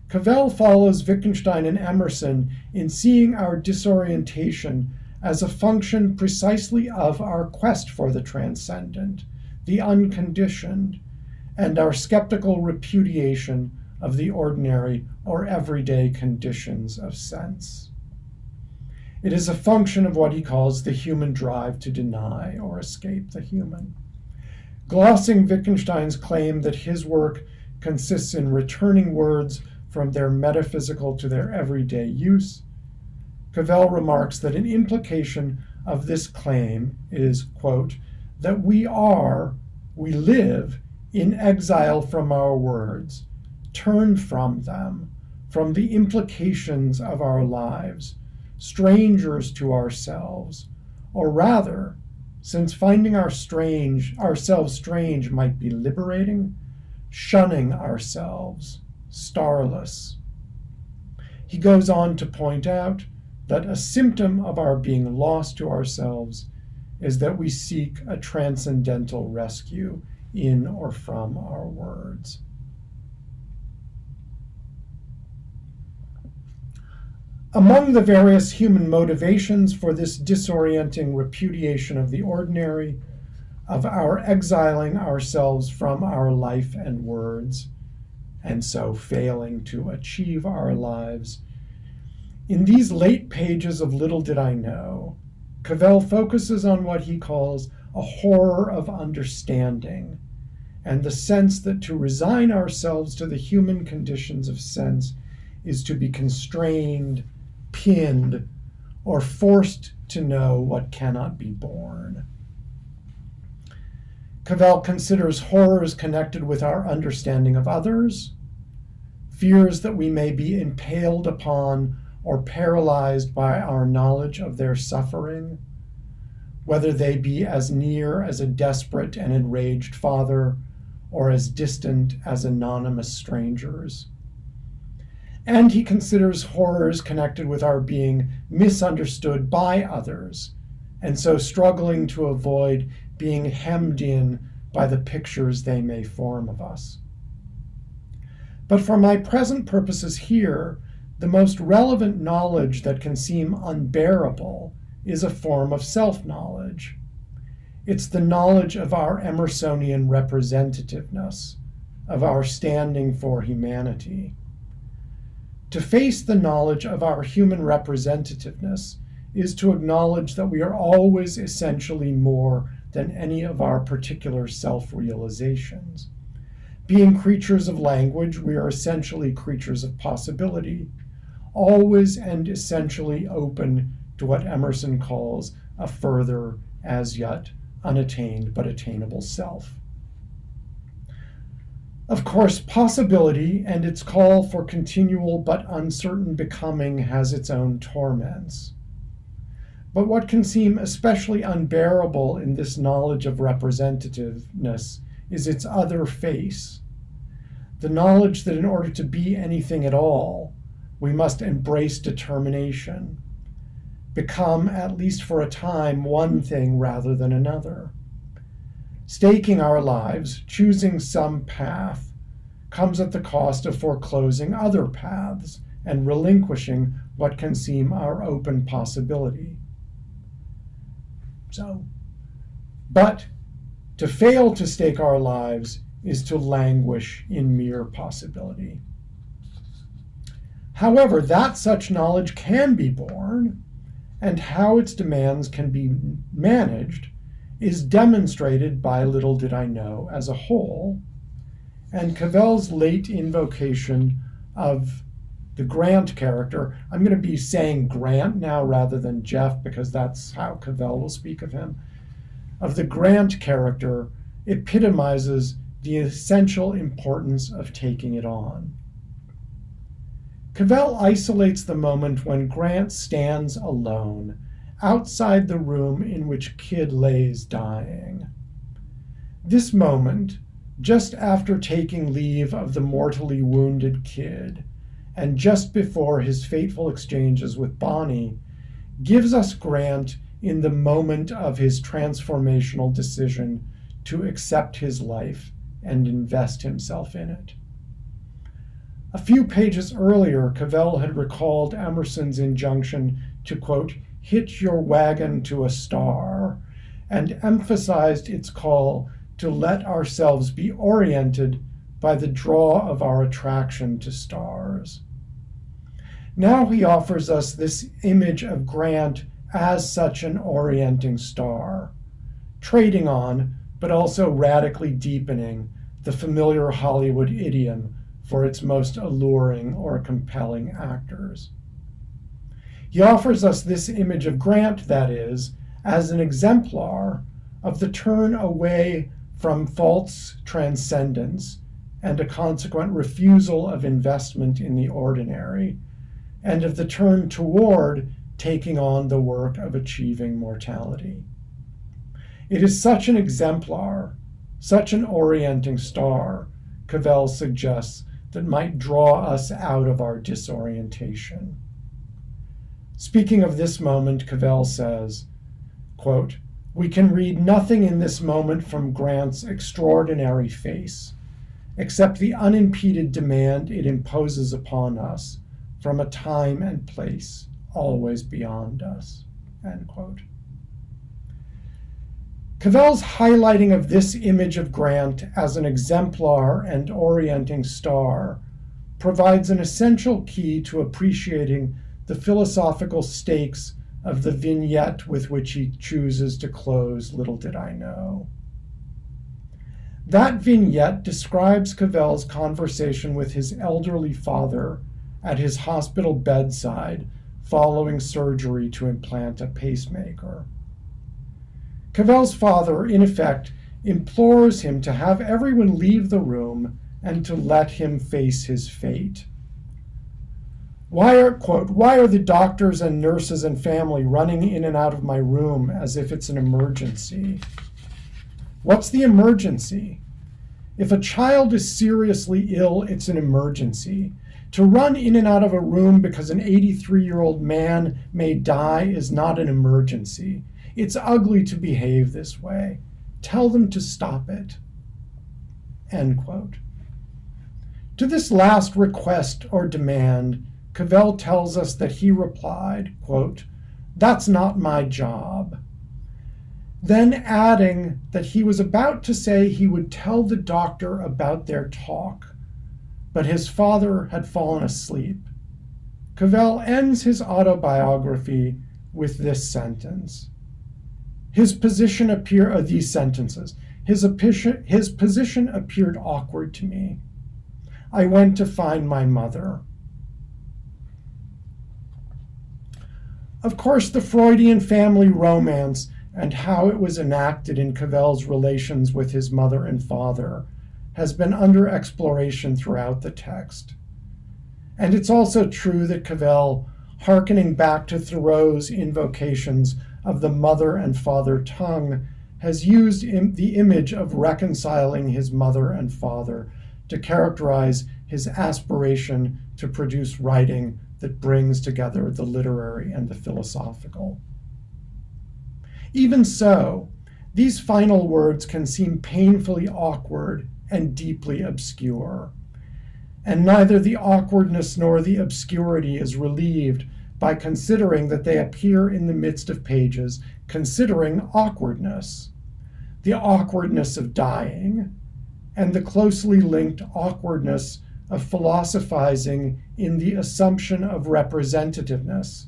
S4: Cavell follows Wittgenstein and Emerson in seeing our disorientation as a function precisely of our quest for the transcendent, the unconditioned, and our skeptical repudiation of the ordinary or everyday conditions of sense. It is a function of what he calls the human drive to deny or escape the human. Glossing Wittgenstein's claim that his work consists in returning words from their metaphysical to their everyday use, Cavell remarks that an implication of this claim is, quote, that we live in exile from our words, turned from them, from the implications of our lives, strangers to ourselves, or rather, since finding ourselves strange might be liberating, shunning ourselves, starless. He goes on to point out that a symptom of our being lost to ourselves is that we seek a transcendental rescue in or from our words. Among the various human motivations for this disorienting repudiation of the ordinary, of our exiling ourselves from our life and words, and so failing to achieve our lives, in these late pages of Little Did I Know, Cavell focuses on what he calls a horror of understanding, and the sense that to resign ourselves to the human conditions of sense is to be constrained, pinned, or forced to know what cannot be borne. Cavell considers horrors connected with our understanding of others, fears that we may be impaled upon or paralyzed by our knowledge of their suffering, whether they be as near as a desperate and enraged father or as distant as anonymous strangers. And he considers horrors connected with our being misunderstood by others, and so struggling to avoid being hemmed in by the pictures they may form of us. But for my present purposes here, the most relevant knowledge that can seem unbearable is a form of self-knowledge. It's the knowledge of our Emersonian representativeness, of our standing for humanity. To face the knowledge of our human representativeness is to acknowledge that we are always essentially more than any of our particular self-realizations. Being creatures of language, we are essentially creatures of possibility, always and essentially open to what Emerson calls a further, as yet unattained but attainable self. Of course, possibility and its call for continual but uncertain becoming has its own torments. But what can seem especially unbearable in this knowledge of representativeness is its other face, the knowledge that in order to be anything at all, we must embrace determination, become, at least for a time, one thing rather than another. Staking our lives, choosing some path, comes at the cost of foreclosing other paths and relinquishing what can seem our open possibility. But to fail to stake our lives is to languish in mere possibility. However, that such knowledge can be born, and how its demands can be managed, is demonstrated by Little Did I Know as a whole, and Cavell's late invocation of the Grant character. I'm going to be saying Grant now rather than Jeff because that's how Cavell will speak of him. Of the Grant character epitomizes the essential importance of taking it on. Cavell isolates the moment when Grant stands alone outside the room in which Kidd lays dying. This moment, just after taking leave of the mortally wounded Kidd, and just before his fateful exchanges with Bonnie, gives us Grant in the moment of his transformational decision to accept his life and invest himself in it. A few pages earlier, Cavell had recalled Emerson's injunction to, quote, hitch your wagon to a star, and emphasized its call to let ourselves be oriented by the draw of our attraction to stars. Now he offers us this image of Grant as such an orienting star, trading on, but also radically deepening, the familiar Hollywood idiom for its most alluring or compelling actors. He offers us this image of Grant, that is, as an exemplar of the turn away from false transcendence and a consequent refusal of investment in the ordinary, and of the turn toward taking on the work of achieving mortality. It is such an exemplar, such an orienting star, Cavell suggests, that might draw us out of our disorientation. Speaking of this moment, Cavell says, quote, we can read nothing in this moment from Grant's extraordinary face, except the unimpeded demand it imposes upon us from a time and place always beyond us, end quote. Cavell's highlighting of this image of Grant as an exemplar and orienting star provides an essential key to appreciating the philosophical stakes of the vignette with which he chooses to close Little Did I Know. That vignette describes Cavell's conversation with his elderly father at his hospital bedside following surgery to implant a pacemaker. Cavell's father, in effect, implores him to have everyone leave the room and to let him face his fate. Quote, why are the doctors and nurses and family running in and out of my room as if it's an emergency? What's the emergency? If a child is seriously ill, it's an emergency. To run in and out of a room because an 83-year-old man may die is not an emergency. It's ugly to behave this way. Tell them to stop it. End quote. To this last request or demand, Cavell tells us that he replied, quote, that's not my job. Then adding that he was about to say he would tell the doctor about their talk, but his father had fallen asleep. Cavell ends his autobiography with this sentence. His position appeared awkward to me. I went to find my mother. Of course, the Freudian family romance and how it was enacted in Cavell's relations with his mother and father has been under exploration throughout the text. And it's also true that Cavell, hearkening back to Thoreau's invocations of the mother and father tongue, has used the image of reconciling his mother and father to characterize his aspiration to produce writing that brings together the literary and the philosophical. Even so, these final words can seem painfully awkward and deeply obscure, and neither the awkwardness nor the obscurity is relieved by considering that they appear in the midst of pages considering awkwardness, the awkwardness of dying, and the closely linked awkwardness of philosophizing in the assumption of representativeness,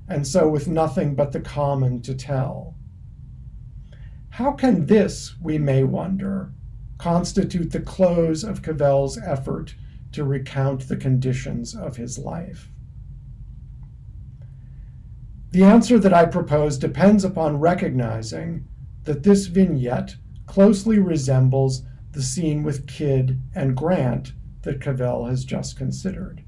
S4: and so with nothing but the common to tell. How can this, we may wonder, constitute the close of Cavell's effort to recount the conditions of his life? The answer that I propose depends upon recognizing that this vignette closely resembles the scene with Kidd and Grant that Cavell has just considered.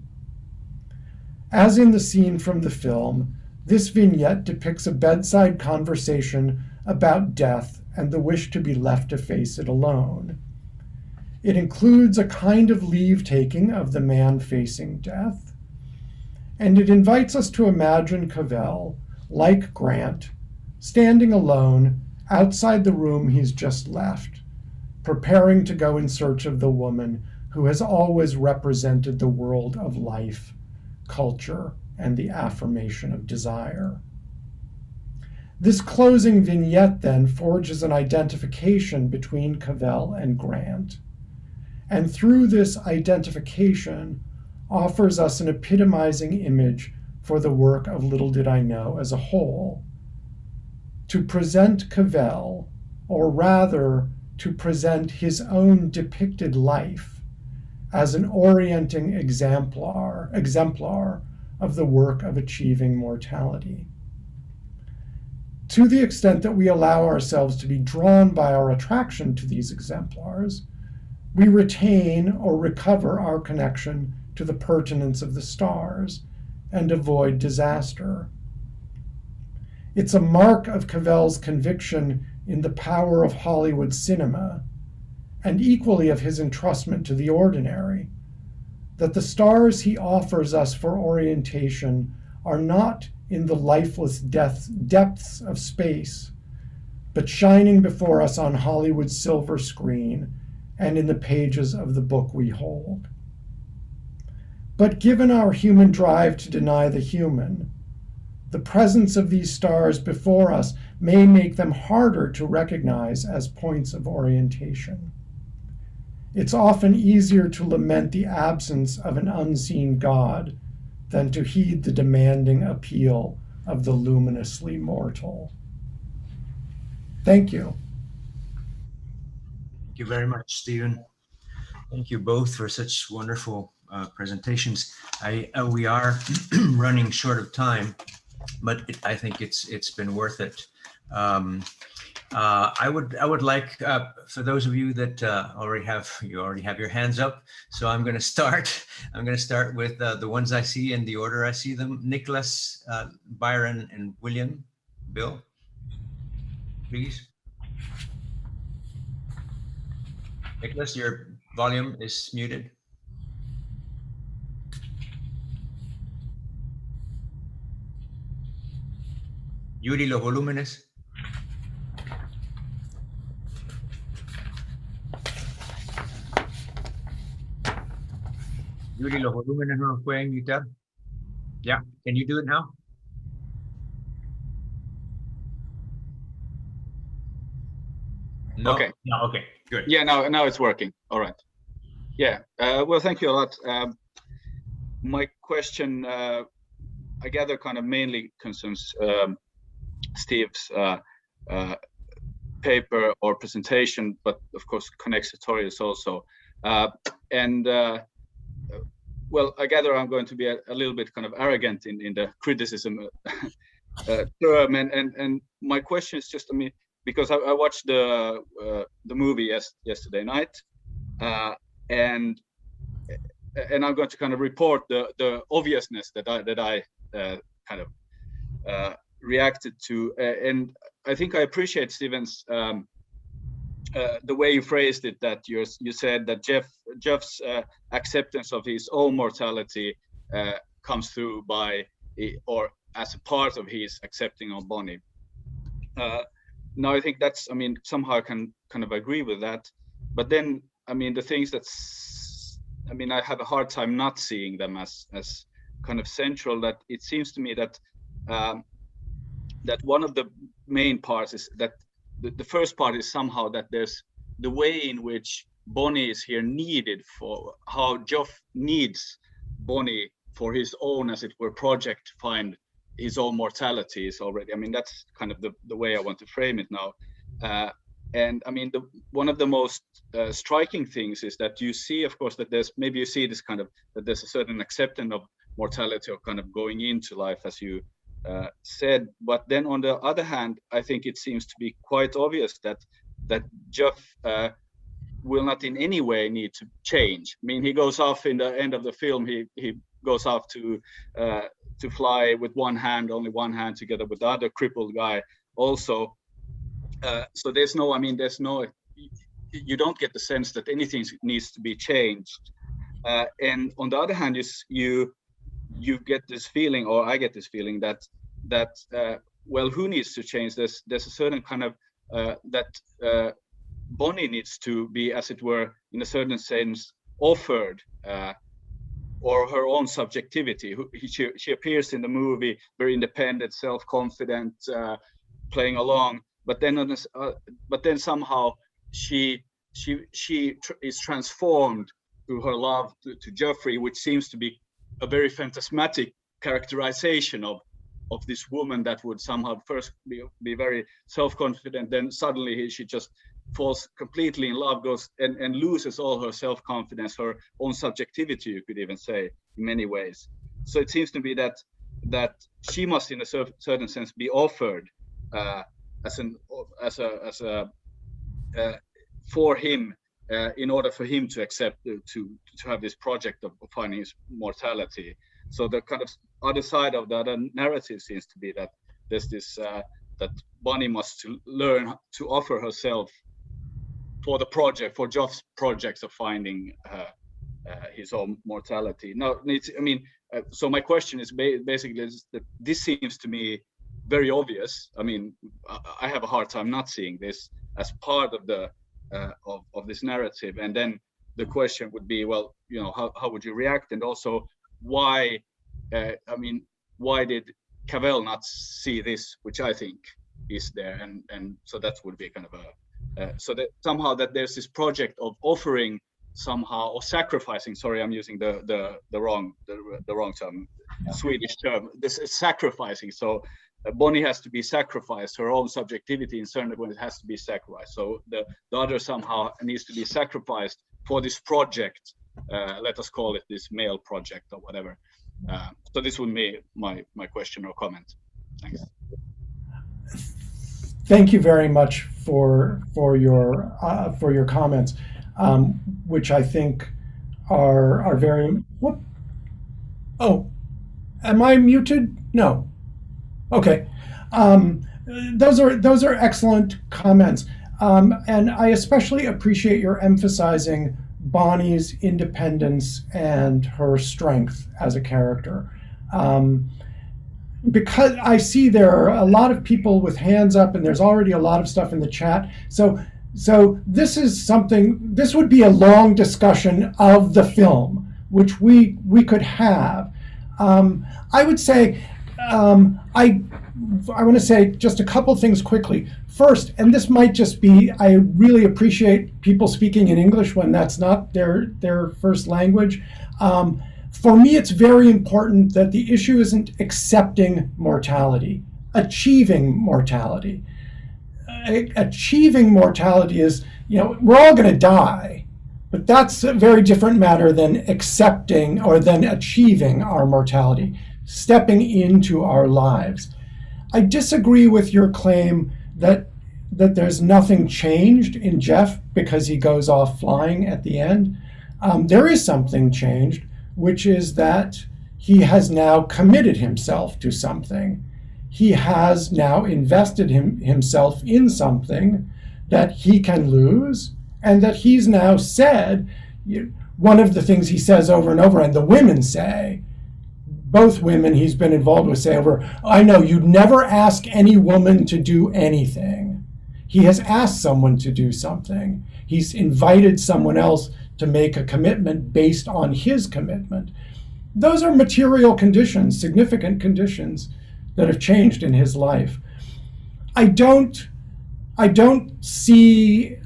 S4: As in the scene from the film, this vignette depicts a bedside conversation about death and the wish to be left to face it alone. It includes a kind of leave-taking of the man facing death, and it invites us to imagine Cavell, like Grant, standing alone outside the room he's just left, preparing to go in search of the woman who has always represented the world of life, culture, and the affirmation of desire. This closing vignette then forges an identification between Cavell and Grant, and through this identification offers us an epitomizing image for the work of Little Did I Know as a whole. To present Cavell, or rather to present his own depicted life as an orienting exemplar of the work of achieving mortality. To the extent that we allow ourselves to be drawn by our attraction to these exemplars, we retain or recover our connection to the pertinence of the stars and avoid disaster. It's a mark of Cavell's conviction in the power of Hollywood cinema, and equally of his entrustment to the ordinary, that the stars he offers us for orientation are not in the lifeless depths of space, but shining before us on Hollywood's silver screen and in the pages of the book we hold. But given our human drive to deny the human, the presence of these stars before us may make them harder to recognize as points of orientation. It's often easier to lament the absence of an unseen God than to heed the demanding appeal of the luminously mortal. Thank you.
S1: Thank you very much, Stephen. Thank you both for such wonderful presentations. We are running short of time, but I think it's been worth it. I would like, for those of you that already have your hands up, so I'm going to start. I'm going to start with the ones I see in the order I see them. Nicholas, Byron, and William. Bill, please. Nicholas, your volume is muted. Yuri, los volúmenes. Yuri, los volúmenes no los pueden mutar. Yeah, can you do it now? No?
S5: Okay.
S1: No, okay, good.
S5: Yeah, now it's working. All right. Yeah, well, thank you a lot. My question, I gather, kind of mainly concerns Steve's paper or presentation, but of course connects to Toril's also. Well, I gather I'm going to be a little bit kind of arrogant in the criticism term, and my question is just, I mean, because I watched the movie yesterday night, and I'm going to kind of report the obviousness that I kind of reacted to, and I think I appreciate Stephen's the way you phrased it, that you said that Jeff's acceptance of his own mortality comes through by, or as a part of his accepting of Bonnie. Now I think that's, I mean, somehow I can kind of agree with that, but then, I mean, the things I mean, I have a hard time not seeing them as kind of central. That it seems to me that that one of the main parts is that the first part is somehow that there's the way in which Bonnie is here needed, for how Geoff needs Bonnie for his own, as it were, project to find his own mortality is already, I mean, that's kind of the way I want to frame it now. And I mean, one of the most striking things is that you see, of course, that there's, maybe you see this kind of, that there's a certain acceptance of mortality, or kind of going into life, as you said. But then on the other hand, I think it seems to be quite obvious that Geoff will not in any way need to change. I mean, he goes off in the end of the film, he goes off to fly with only one hand, together with the other crippled guy also. So there's no, you don't get the sense that anything needs to be changed. And on the other hand, you get this feeling, or I get this feeling that well, who needs to change? There's a certain kind of that Bonnie needs to be, as it were, in a certain sense, offered, or her own subjectivity. She appears in the movie very independent, self-confident, playing along, but then somehow she is transformed through her love to Geoffrey, which seems to be a very phantasmatic characterization of this woman that would somehow first be very self-confident, then suddenly she just falls completely in love, goes and loses all her self-confidence, her own subjectivity, you could even say, in many ways. So it seems to be that she must, in a certain sense, be offered for him, in order for him to accept to have this project of finding his mortality. So the kind of other side of that narrative seems to be that there's this that Bonnie must learn to offer herself for the project, for Geoff's projects of finding his own mortality. Now, so my question is basically that this seems to me very obvious. I mean, I have a hard time not seeing this as part of the of this narrative. And then the question would be, well, how would you react? And also, why did Cavell not see this, which I think is there? And so that would be kind of so that somehow that there's this project of offering somehow, or sacrificing, sorry, I'm using the wrong term, yeah. Swedish term, this is sacrificing. So Bonnie has to be sacrificed, her own subjectivity in certain ways has to be sacrificed. So the other somehow needs to be sacrificed for this project, let us call it this male project or whatever. So this would be my question or comment. Thanks.
S4: Thank you very much for your comments, which I think are very. Whoop. Oh, am I muted? No. Okay. Those are excellent comments, and I especially appreciate your emphasizing Bonnie's independence and her strength as a character. Because I see there are a lot of people with hands up, and there's already a lot of stuff in the chat. So this is something, this would be a long discussion of the film, which we could have. I would say, I want to say just a couple things quickly. First, and this might just be, I really appreciate people speaking in English when that's not their first language. For me, it's very important that the issue isn't accepting mortality, achieving mortality. Achieving mortality is, we're all going to die, but that's a very different matter than accepting or than achieving our mortality, stepping into our lives. I disagree with your claim that there's nothing changed in Geoff because he goes off flying at the end. There is something changed, which is that he has now committed himself to something. He has now invested himself in something that he can lose, and that he's now said, one of the things he says over and over, and the women say, both women he's been involved with say over, I know you'd never ask any woman to do anything. He has asked someone to do something. He's invited someone else to make a commitment based on his commitment. Those are material conditions, significant conditions that have changed in his life. I don't see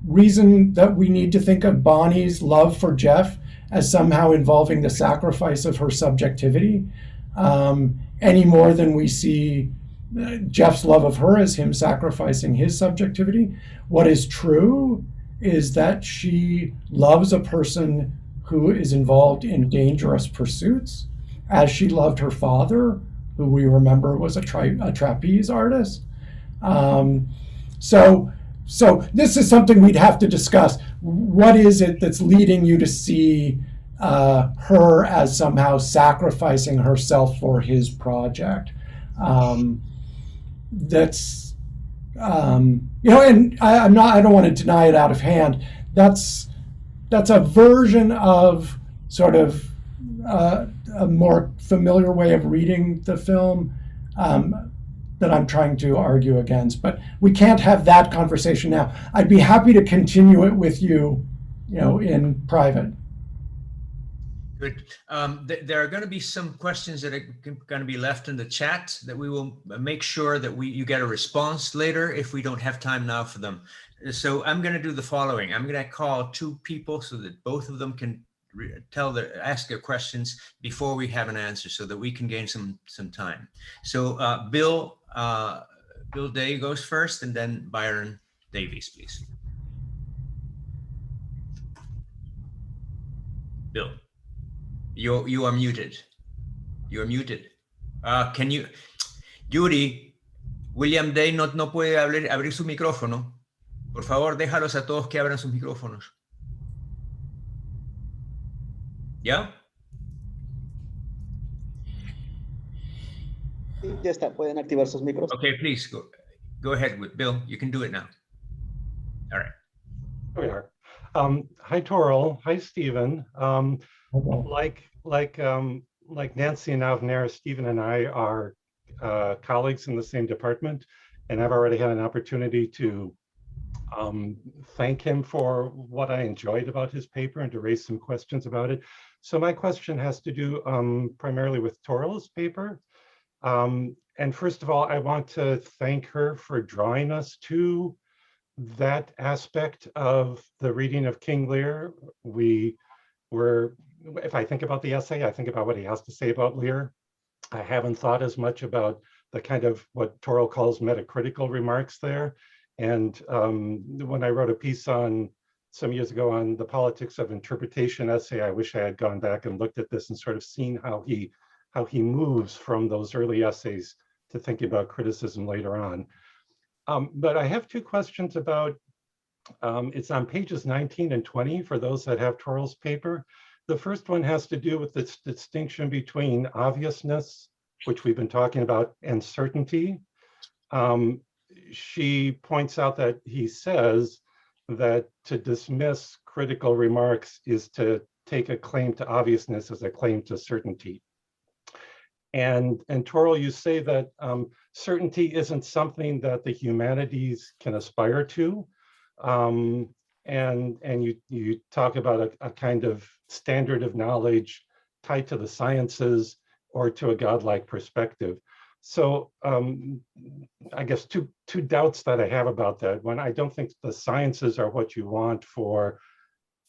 S4: reason that we need to think of Bonnie's love for Geoff as somehow involving the sacrifice of her subjectivity, any more than we see Geoff's love of her as him sacrificing his subjectivity. What is true is that she loves a person who is involved in dangerous pursuits, as she loved her father, who we remember was a trapeze artist. So this is something we'd have to discuss. What is it that's leading you to see her as somehow sacrificing herself for his project. That's and I don't want to deny it out of hand. That's a version of sort of a more familiar way of reading the film that I'm trying to argue against. But we can't have that conversation now. I'd be happy to continue it with you, in private.
S1: Good. There are going to be some questions that are going to be left in the chat that we will make sure that you get a response later if we don't have time now for them. So I'm going to do the following. I'm going to call two people so that both of them can ask their questions before we have an answer, so that we can gain some time. So Bill Day goes first, and then Byron Davies, please. Bill. You are muted. You are muted. Can you, Yuri, William Day no puede abrir su micrófono. Por favor, déjalos a todos que abran sus micrófonos. ¿Ya?
S6: Ya está, pueden activar sus micros.
S1: Okay, please go ahead with Bill. You can do it now. All right.
S7: Here we are. Hi, Toril. Hi, Stephen. Like Nancy and Avner, Stephen and I are colleagues in the same department, and I've already had an opportunity to thank him for what I enjoyed about his paper and to raise some questions about it. So my question has to do primarily with Toril's paper. And first of all, I want to thank her for drawing us to that aspect of the reading of King Lear. If I think about the essay, I think about what he has to say about Lear. I haven't thought as much about the kind of what Toril calls metacritical remarks there. And when I wrote a piece some years ago on the politics of interpretation essay, I wish I had gone back and looked at this and sort of seen how he moves from those early essays to thinking about criticism later on. But I have two questions about, it's on pages 19 and 20 for those that have Toril's paper. The first one has to do with this distinction between obviousness, which we've been talking about, and certainty. She points out that he says that to dismiss critical remarks is to take a claim to obviousness as a claim to certainty. And Toril, you say that certainty isn't something that the humanities can aspire to. And you talk about a kind of standard of knowledge tied to the sciences or to a godlike perspective. So I guess two doubts that I have about that. One, I don't think the sciences are what you want for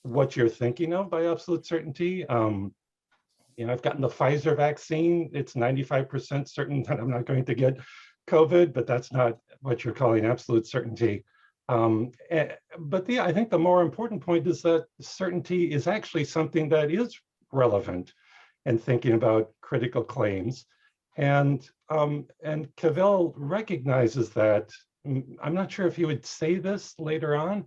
S7: what you're thinking of by absolute certainty. I've gotten the Pfizer vaccine. It's 95% certain that I'm not going to get COVID, but that's not what you're calling absolute certainty. But I think the more important point is that certainty is actually something that is relevant in thinking about critical claims. And Cavell recognizes that. I'm not sure if he would say this later on,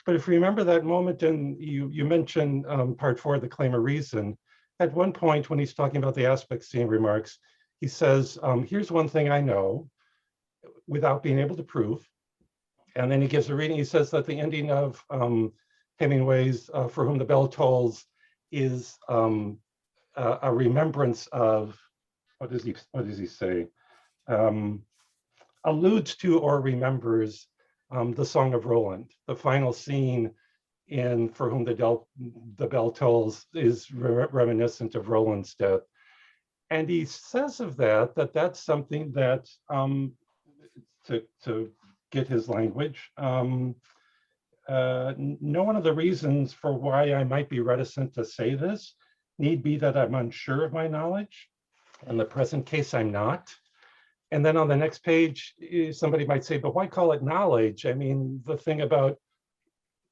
S7: but if you remember that moment, and you mentioned part 4 of the claim of reason, at one point when he's talking about the aspect seeing remarks, he says, here's one thing I know without being able to prove. And then he gives a reading. He says that the ending of Hemingway's For Whom the Bell Tolls is a remembrance of, what does he say? Alludes to or remembers the Song of Roland. The final scene in For Whom the Bell Tolls is reminiscent of Roland's death. And he says of that's something that, to get his language, no one of the reasons for why I might be reticent to say this need be that I'm unsure of my knowledge. In the present case, I'm not. And then on the next page, somebody might say, but why call it knowledge? I mean, the thing about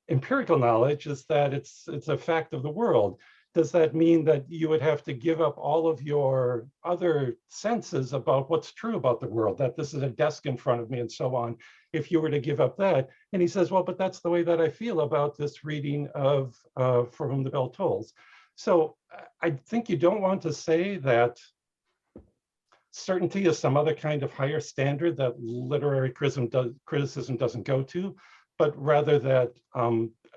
S7: empirical knowledge is that it's a fact of the world. Does that mean that you would have to give up all of your other senses about what's true about the world, that this is a desk in front of me and so on, if you were to give up that? And he says, well, but that's the way that I feel about this reading of For Whom the Bell Tolls. So I think you don't want to say that certainty is some other kind of higher standard that literary criticism doesn't go to, but rather that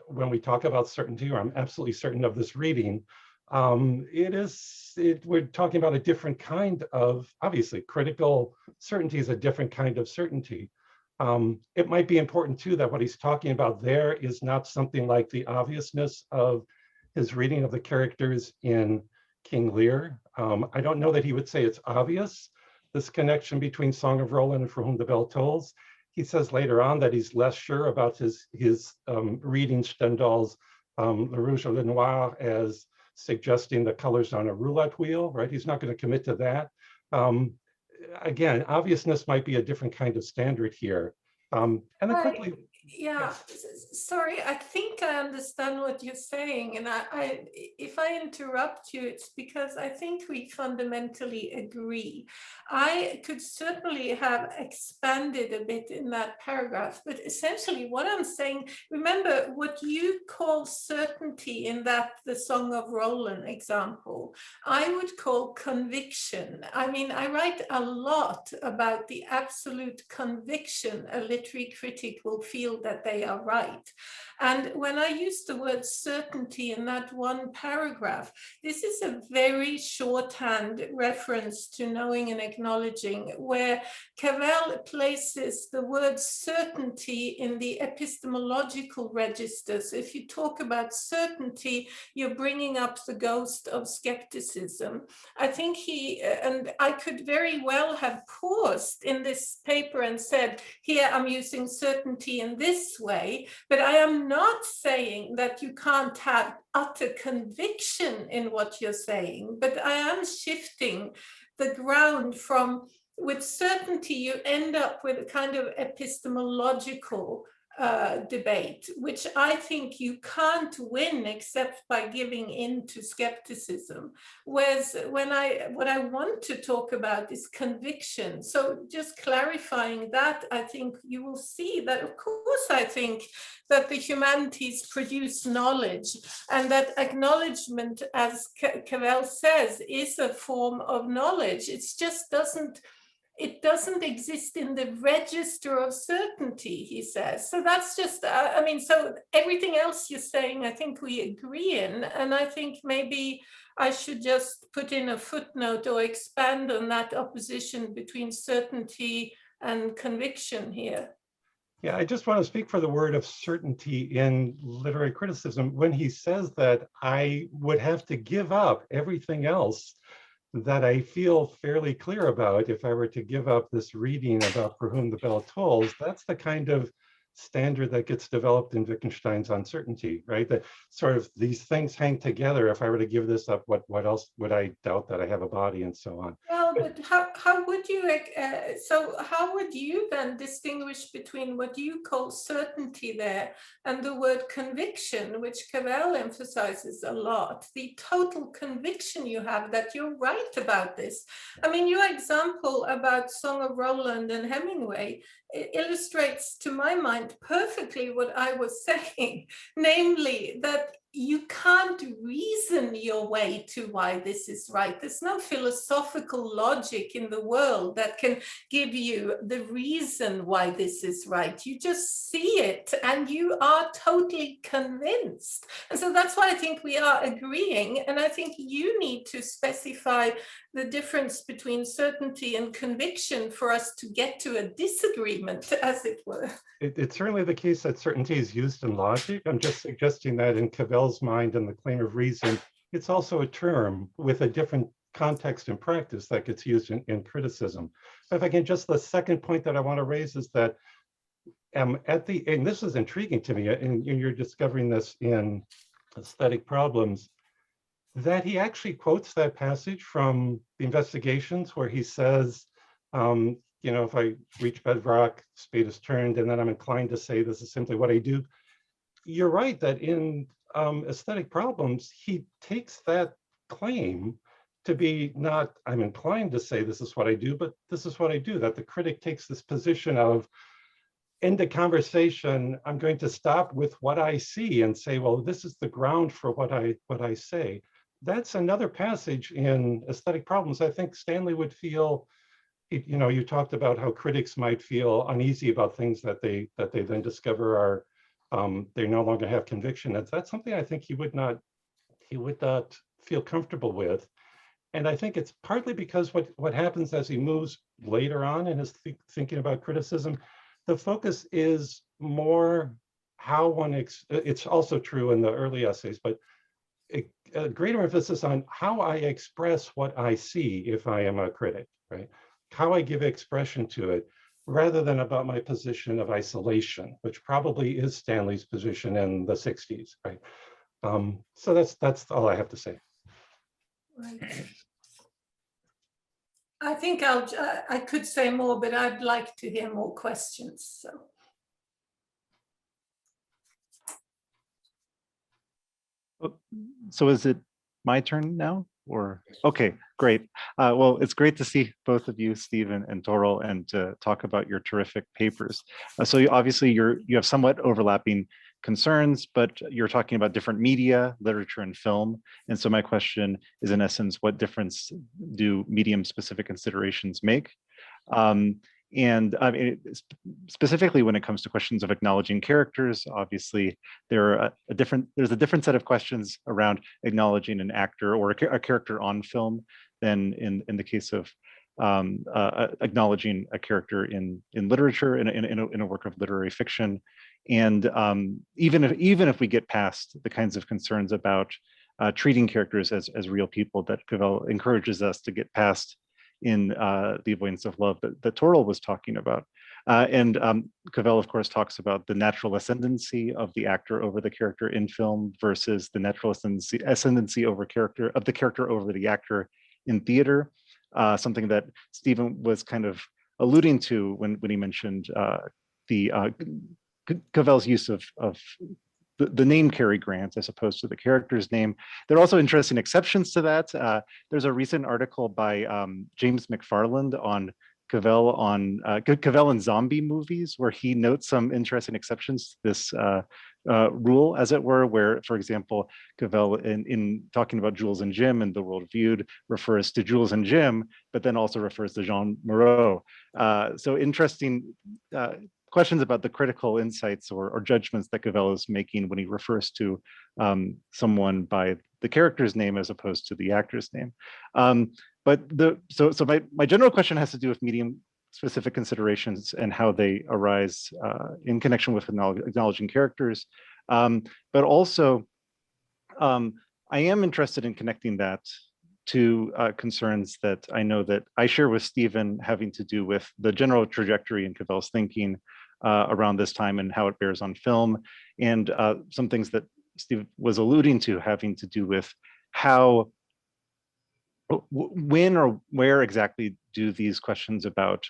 S7: when we talk about certainty, or I'm absolutely certain of this reading, we're talking about a different kind of, obviously, critical certainty is a different kind of certainty. It might be important too that what he's talking about there is not something like the obviousness of his reading of the characters in King Lear. I don't know that he would say it's obvious, this connection between Song of Roland and For Whom the Bell Tolls. He says later on that he's less sure about his reading Stendhal's Le Rouge et le Noir as suggesting the colors on a roulette wheel, right? He's not going to commit to that. Again, obviousness might be a different kind of standard here. And then quickly,
S3: yeah, sorry, I think I understand what you're saying, and if I interrupt you, it's because I think we fundamentally agree. I could certainly have expanded a bit in that paragraph, but essentially what I'm saying, remember what you call certainty in that the Song of Roland example, I would call conviction. I mean, I write a lot about the absolute conviction a literary critic will feel that they are right. And when I use the word certainty in that one paragraph, this is a very shorthand reference to knowing and acknowledging, where Cavell places the word certainty in the epistemological register. So if you talk about certainty, you're bringing up the ghost of skepticism. I think and I could very well have paused in this paper and said, here I'm using certainty in this way, but I am not saying that you can't have utter conviction in what you're saying, but I am shifting the ground from, with certainty, you end up with a kind of epistemological debate, which I think you can't win except by giving in to skepticism. Whereas what I want to talk about is conviction. So just clarifying that, I think you will see that, of course, I think that the humanities produce knowledge, and that acknowledgement, as Cavell says, is a form of knowledge. It just doesn't exist in the register of certainty, he says. So that's just, I mean, so everything else you're saying, I think we agree in. And I think maybe I should just put in a footnote or expand on that opposition between certainty and conviction here.
S7: yeah, I just want to speak for the word of certainty in literary criticism. When he says that I would have to give up everything else that I feel fairly clear about if I were to give up this reading about For Whom the Bell Tolls, that's the kind of standard that gets developed in Wittgenstein's uncertainty, right? That sort of these things hang together. If I were to give this up, what else would I doubt that I have a body and so on?
S3: Well, but how would you, so how would you then distinguish between what you call certainty there and the word conviction, which Cavell emphasizes a lot, the total conviction you have that you're right about this? I mean, your example about Song of Roland and Hemingway illustrates, to my mind, perfectly what I was saying, namely that you can't reason your way to why this is right. There's no philosophical logic in the world that can give you the reason why this is right. You just see it and you are totally convinced. And so that's why I think we are agreeing. And I think you need to specify the difference between certainty and conviction for us to get to a disagreement, as it were.
S7: It's certainly the case that certainty is used in logic. I'm just suggesting that in Cavell's mind and the claim of reason, it's also a term with a different context and practice that gets used in criticism. If I can, just the second point that I want to raise is that and this is intriguing to me, and you're discovering this in Aesthetic Problems, that he actually quotes that passage from the Investigations where he says, you know, if I reach bedrock, spade is turned, and then I'm inclined to say this is simply what I do. You're right that in Aesthetic Problems, he takes that claim to be not, I'm inclined to say this is what I do, but this is what I do, that the critic takes this position of, in the conversation, I'm going to stop with what I see and say, well, this is the ground for what I say. that's another passage in Aesthetic Problems. I think Stanley would feel, you know, you talked about how critics might feel uneasy about things that they then discover are they no longer have conviction. That's something I think he would not feel comfortable with. And I think it's partly because what happens as he moves later on in his thinking about criticism, the focus is more how one, it's also true in the early essays, but a greater emphasis on how I express what I see if I am a critic, right? How I give expression to it, rather than about my position of isolation, which probably is Stanley's position in the 60s, right? So that's all I have to say.
S3: Right. I think I could say more, but I'd like to hear more questions.
S8: So is it my turn now? Or okay, great. Well, it's great to see both of you, Steve and Toril, and to talk about your terrific papers. So obviously you have somewhat overlapping concerns, but you're talking about different media, literature and film. And so my question is, in essence, what difference do medium-specific considerations make? And I mean, specifically when it comes to questions of acknowledging characters, obviously there's a different set of questions around acknowledging an actor or a character on film than in the case of acknowledging a character in literature, in a work of literary fiction. And even if we get past the kinds of concerns about treating characters as real people that Cavell encourages us to get past in The Avoidance of Love that Toril was talking about. And Cavell, of course, talks about the natural ascendancy of the actor over the character in film versus the natural ascendancy over the character over the actor in theater, something that Stephen was kind of alluding to when he mentioned Cavell's use of the name Cary Grant as opposed to the character's name. There are also interesting exceptions to that. There's a recent article by James McFarland on Cavell and zombie movies, where he notes some interesting exceptions to this rule, as it were, where, for example, Cavell in talking about Jules and Jim and The World Viewed refers to Jules and Jim, but then also refers to Jean Moreau. So interesting questions about the critical insights or judgments that Cavell is making when he refers to someone by the character's name as opposed to the actor's name. But so my general question has to do with medium-specific considerations and how they arise in connection with acknowledging characters. But also, I am interested in connecting that to concerns that I know that I share with Stephen, having to do with the general trajectory in Cavell's thinking around this time and how it bears on film, and some things that Steve was alluding to having to do with how, when or where exactly do these questions about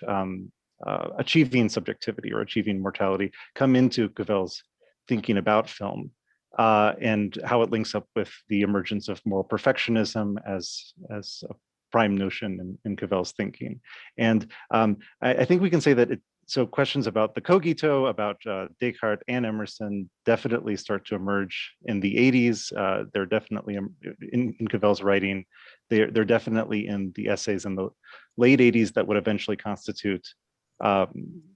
S8: achieving subjectivity or achieving mortality come into Cavell's thinking about film, and how it links up with the emergence of moral perfectionism as a prime notion in Cavell's thinking. And I think we can say that so questions about the cogito, about Descartes and Emerson definitely start to emerge in the 80s. They're definitely in Cavell's writing. They're definitely in the essays in the late 80s that would eventually constitute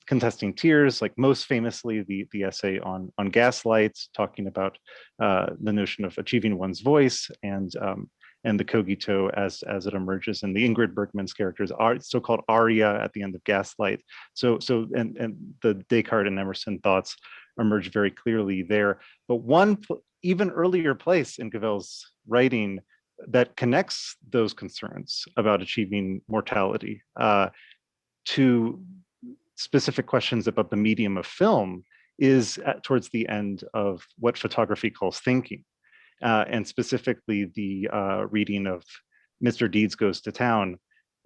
S8: Contesting Tears, like most famously the essay on Gaslight, talking about the notion of achieving one's voice, and the cogito as it emerges in the Ingrid Bergman's characters, so-called aria at the end of Gaslight. So and the Descartes and Emerson thoughts emerge very clearly there. But one even earlier place in Cavell's writing that connects those concerns about achieving mortality to specific questions about the medium of film is towards the end of what photography calls thinking. And specifically the reading of Mr. Deeds Goes to Town,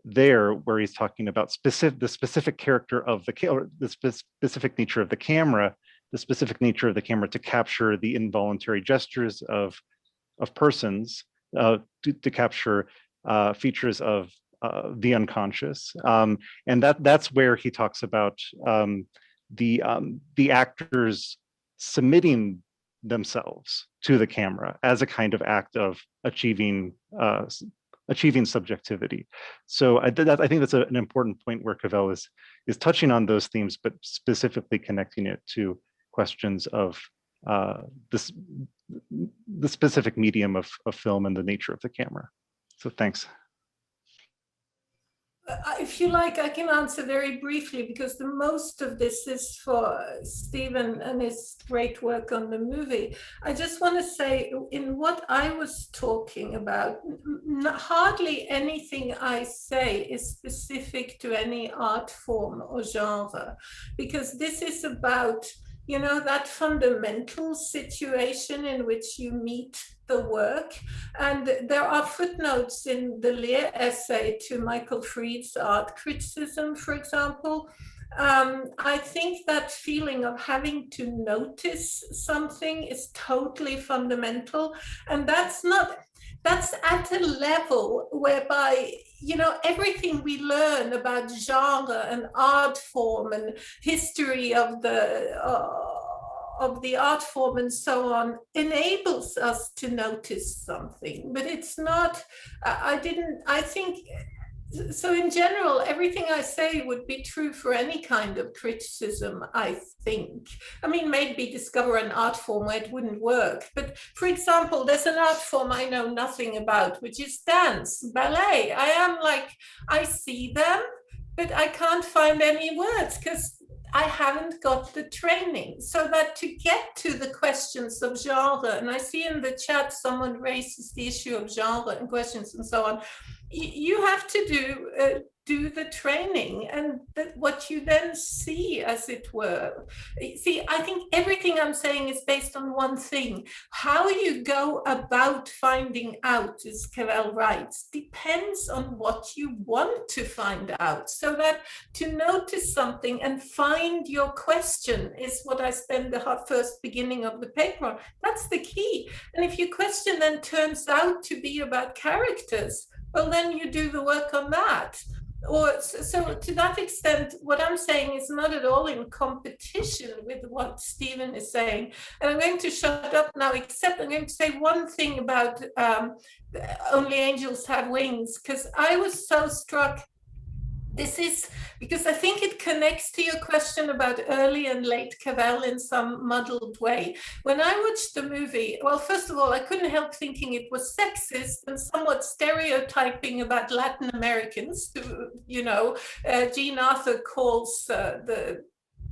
S8: there where he's talking about the specific character of the specific nature of the camera, to capture the involuntary gestures of persons, to capture features of the unconscious, and that's where he talks about the actors submitting themselves to the camera as a kind of act of achieving subjectivity. So I think that's an important point where Cavell is touching on those themes, but specifically connecting it to questions of the specific medium of film and the nature of the camera. So thanks.
S3: If you like, I can answer very briefly, because the most of this is for Stephen and his great work on the movie. I just want to say, in what I was talking about, hardly anything I say is specific to any art form or genre, because this is about, you know, that fundamental situation in which you meet the work. And there are footnotes in the Lear essay to Michael Fried's art criticism, for example. I think that feeling of having to notice something is totally fundamental. And that's at a level whereby, you know, everything we learn about genre and art form and history of the art form and so on enables us to notice something, but it's not, I think, so in general, everything I say would be true for any kind of criticism, I think. I mean, maybe discover an art form where it wouldn't work. But for example, there's an art form I know nothing about, which is dance, ballet. I see them, but I can't find any words because I haven't got the training. So that to get to the questions of genre, and I see in the chat someone raises the issue of genre and questions and so on, you have to do the training, and what you then see, as it were. See, I think everything I'm saying is based on one thing. How you go about finding out, as Cavell writes, depends on what you want to find out. So that to notice something and find your question is what I spend the first beginning of the paper on. That's the key. And if your question then turns out to be about characters, well, then you do the work on that. Or so to that extent, what I'm saying is not at all in competition with what Stephen is saying. And I'm going to shut up now, except I'm going to say one thing about Only Angels Have Wings, because I was so struck. This is because I think it connects to your question about early and late Cavell in some muddled way. When I watched the movie, well, first of all, I couldn't help thinking it was sexist and somewhat stereotyping about Latin Americans. You know, Jean Arthur calls the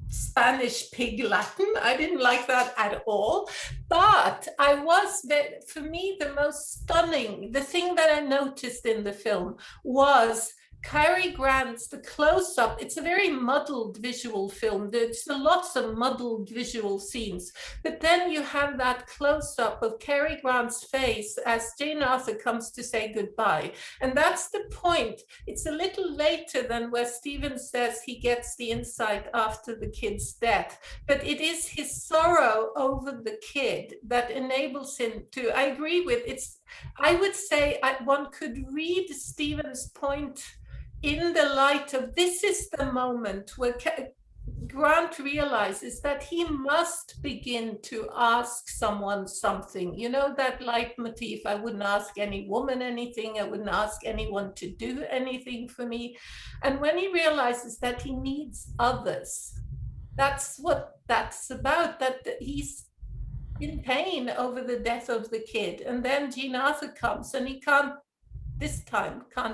S3: Spanish pig Latin. I didn't like that at all. But for me, the most stunning, the thing that I noticed in the film was Cary Grant's, the close-up. It's a very muddled visual film. There's lots of muddled visual scenes. But then you have that close-up of Cary Grant's face as Jane Arthur comes to say goodbye. And that's the point. It's a little later than where Stephen says he gets the insight after the kid's death. But it is his sorrow over the kid that enables him to, I agree with, I would say one could read Stephen's point in the light of, this is the moment where Grant realizes that he must begin to ask someone something. You know, that leitmotif, I wouldn't ask any woman anything, I wouldn't ask anyone to do anything for me. And when he realizes that he needs others, that's what that's about, that he's in pain over the death of the kid. And then Jean Arthur comes and he can't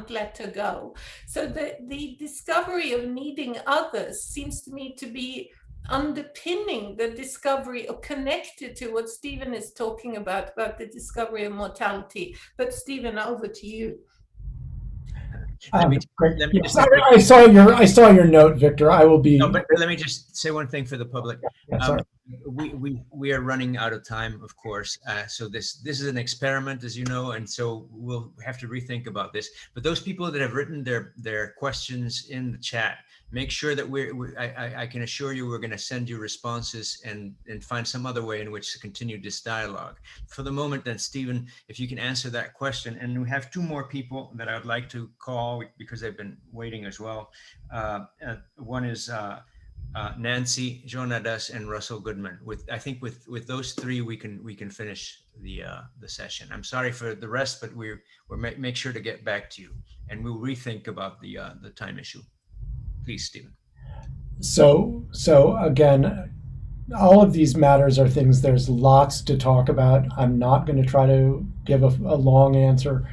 S3: let her go. So the discovery of needing others seems to me to be underpinning the discovery, or connected to what Stephen is talking about the discovery of mortality. But Stephen, over to you.
S4: I saw your note, Victor. I will be.
S1: No, but let me just say one thing for the public. We are running out of time, of course. So this is an experiment, as you know, and so we'll have to rethink about this. But those people that have written their questions in the chat, make sure that I can assure you we're going to send you responses and find some other way in which to continue this dialogue. For the moment, then, Stephen, if you can answer that question. And we have two more people that I would like to call because they've been waiting as well. One is Nancy, Jonadas, and Russell Goodman. I think with those three, we can finish the session. I'm sorry for the rest, but we'll make sure to get back to you, and we'll rethink about the time issue. Please, Stephen.
S4: So again, all of these matters are things, there's lots to talk about. I'm not going to try to give a long answer.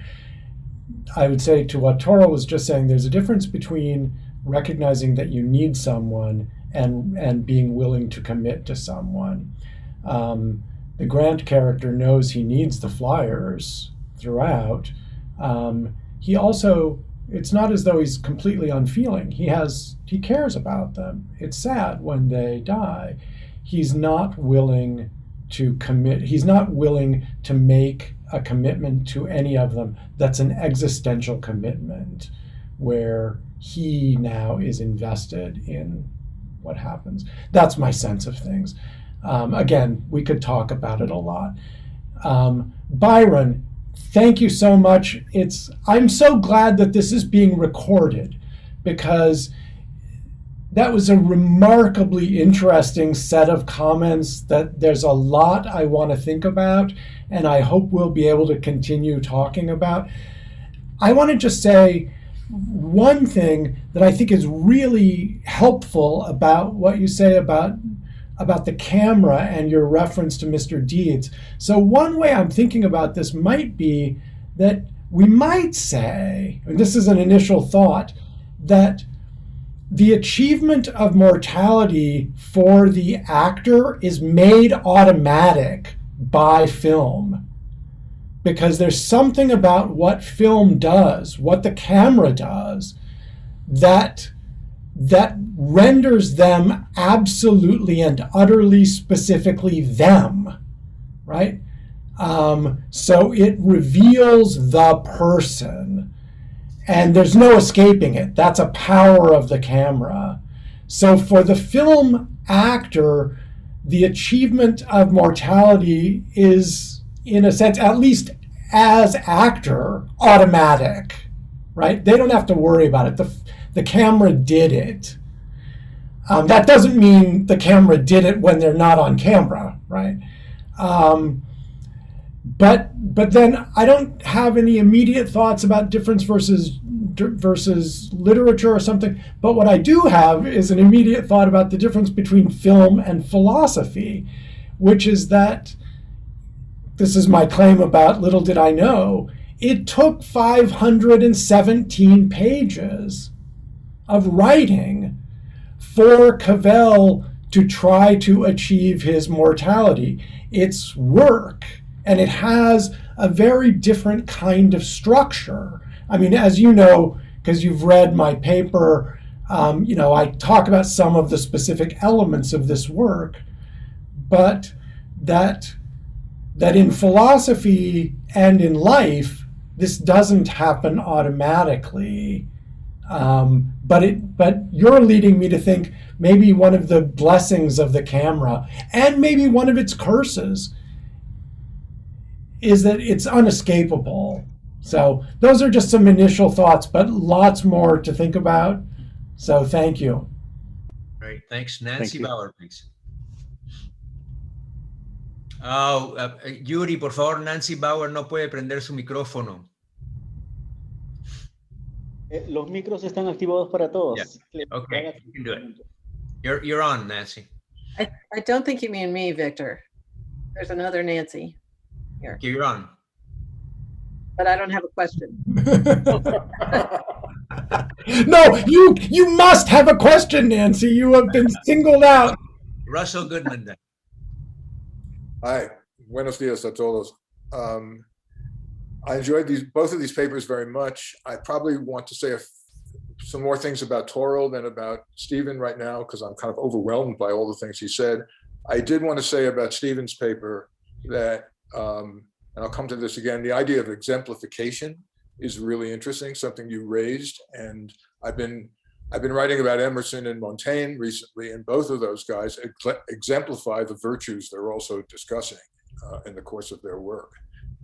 S4: I would say to what Toril was just saying, there's a difference between recognizing that you need someone and being willing to commit to someone. The Grant character knows he needs the flyers throughout. He also, it's not as though he's completely unfeeling. He cares about them. It's sad when they die. He's not willing to commit. He's not willing to make a commitment to any of them that's an existential commitment where he now is invested in what happens. That's my sense of things. Again, we could talk about it a lot. Byron, thank you so much. I'm so glad that this is being recorded, because that was a remarkably interesting set of comments that there's a lot I want to think about, and I hope we'll be able to continue talking about. I want to just say one thing that I think is really helpful about what you say about the camera and your reference to Mr. Deeds. So one way I'm thinking about this might be that we might say, and this is an initial thought, that the achievement of mortality for the actor is made automatic by film, because there's something about what film does, what the camera does, that renders them absolutely and utterly specifically them, right? So it reveals the person, and there's no escaping it. That's a power of the camera. So for the film actor, the achievement of mortality is, in a sense, at least as actor, automatic, right? They don't have to worry about it. The camera did it. That doesn't mean the camera did it when they're not on camera, right? But then I don't have any immediate thoughts about difference versus literature or something. But what I do have is an immediate thought about the difference between film and philosophy, which is that, this is my claim about Little Did I Know, it took 517 pages of writing for Cavell to try to achieve his mortality. It's work, and it has a very different kind of structure. I mean, as you know, because you've read my paper, I talk about some of the specific elements of this work, but that in philosophy and in life, this doesn't happen automatically. But you're leading me to think maybe one of the blessings of the camera, and maybe one of its curses, is that it's unescapable. So those are just some initial thoughts, but lots more to think about. So thank you.
S1: Great, thanks. Nancy
S8: Thank you.
S1: Bauer, please. Yuri, por favor, Nancy Bauer no puede prender su micrófono.
S6: Los micros están activados para todos.
S1: Yeah. Okay, you can do it. You're on, Nancy.
S9: I don't think you mean me, Victor. There's another Nancy here.
S1: Okay, you're on.
S9: But I don't have a question.
S4: No, you must have a question, Nancy. You have been singled out.
S1: Russell Goodman, then.
S10: Hi, buenos dias a todos. I enjoyed both of these papers very much. I probably want to say some more things about Toril than about Stephen right now, because I'm kind of overwhelmed by all the things he said. I did want to say about Stephen's paper that, and I'll come to this again, the idea of exemplification is really interesting, something you raised. And I've been writing about Emerson and Moyne recently, and both of those guys exemplify the virtues they're also discussing in the course of their work.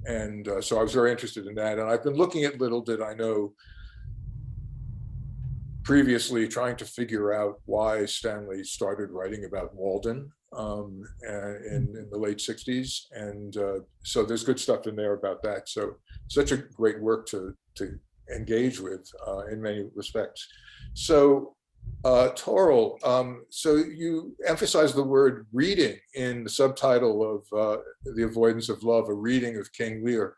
S10: And so I was very interested in that. And I've been looking at Little Did I Know previously trying to figure out why Stanley started writing about Walden in the late 60s. And so there's good stuff in there about that. So such a great work to engage with in many respects. So Toril, so you emphasize the word reading in the subtitle of The Avoidance of Love, a reading of King Lear,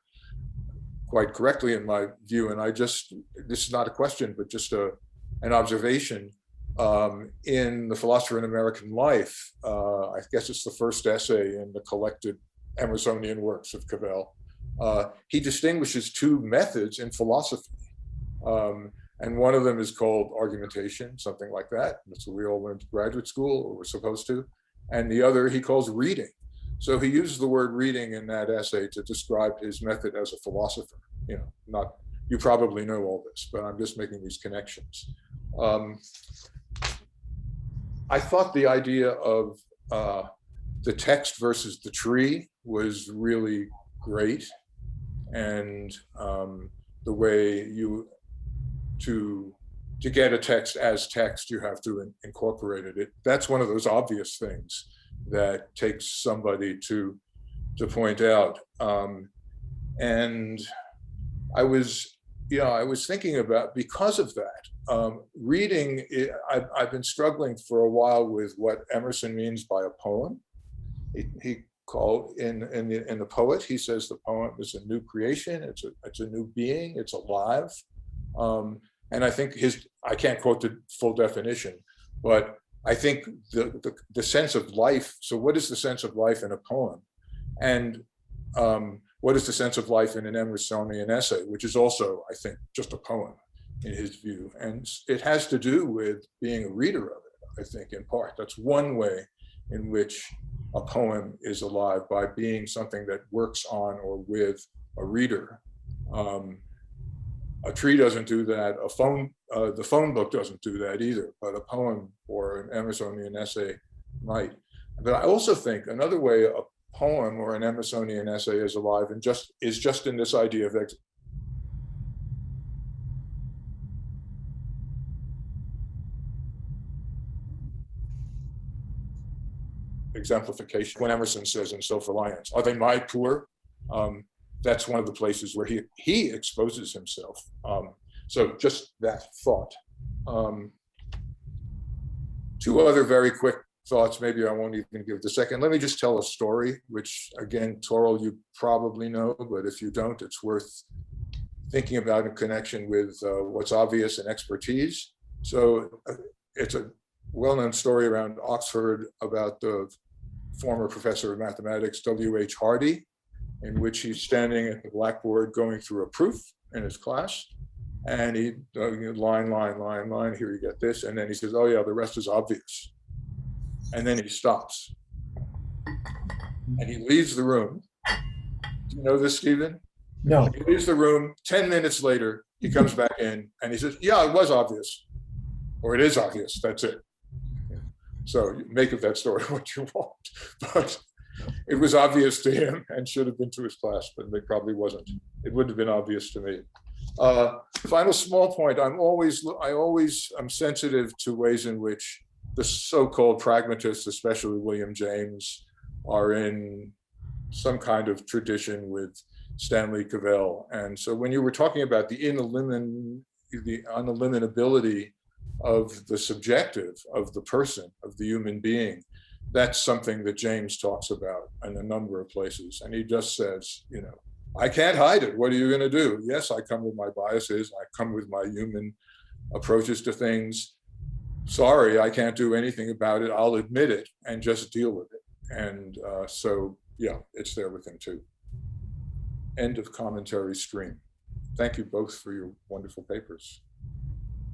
S10: quite correctly in my view. And this is not a question, but just an observation. In The Philosopher in American Life, I guess it's the first essay in the collected Emersonian works of Cavell. He distinguishes two methods in philosophy. And one of them is called argumentation, something like that. That's what we all learned in graduate school, or we're supposed to. And the other he calls reading. So he uses the word reading in that essay to describe his method as a philosopher. You probably know all this, but I'm just making these connections. I thought the idea of the text versus the tree was really great. And the way to get a text as text, you have to incorporate it. That's one of those obvious things that takes somebody to point out. And I was thinking about, because of that, reading, I've been struggling for a while with what Emerson means by a poem. He called in the poet, he says the poem is a new creation, it's a new being, it's alive. And I think I can't quote the full definition, but I think the sense of life. So what is the sense of life in a poem? And what is the sense of life in an Emersonian essay, which is also, I think, just a poem in his view. And it has to do with being a reader of it, I think, in part. That's one way in which a poem is alive, by being something that works on or with a reader. A tree doesn't do that. The phone book doesn't do that either, but a poem or an Emersonian essay might. But I also think another way a poem or an Emersonian essay is alive and is just in this idea of exemplification. When Emerson says in Self-Reliance, are they my poor? That's one of the places where he exposes himself. So just that thought. Two other very quick thoughts, maybe I won't even give the second. Let me just tell a story, which again, Toril, you probably know, but if you don't, it's worth thinking about in connection with what's obvious and expertise. So it's a well-known story around Oxford about the former professor of mathematics, W.H. Hardy, in which he's standing at the blackboard going through a proof in his class. And he, line, here you get this. And then he says, oh yeah, the rest is obvious. And then he stops. And he leaves the room. Do you know this, Stephen?
S4: No.
S10: He leaves the room. 10 minutes later, he comes back in and he says, yeah, it was obvious. Or it is obvious, that's it. So make of that story what you want. But it was obvious to him and should have been to his class, but it probably wasn't. It wouldn't have been obvious to me. Final small point, I always am sensitive to ways in which the so-called pragmatists, especially William James, are in some kind of tradition with Stanley Cavell. And so when you were talking about the uneliminability of the subjective, of the person, of the human being, that's something that James talks about in a number of places. And he just says, I can't hide it. What are you going to do? Yes, I come with my biases. I come with my human approaches to things. Sorry, I can't do anything about it. I'll admit it and just deal with it. And so, yeah, it's there with him too. End of commentary stream. Thank you both for your wonderful papers.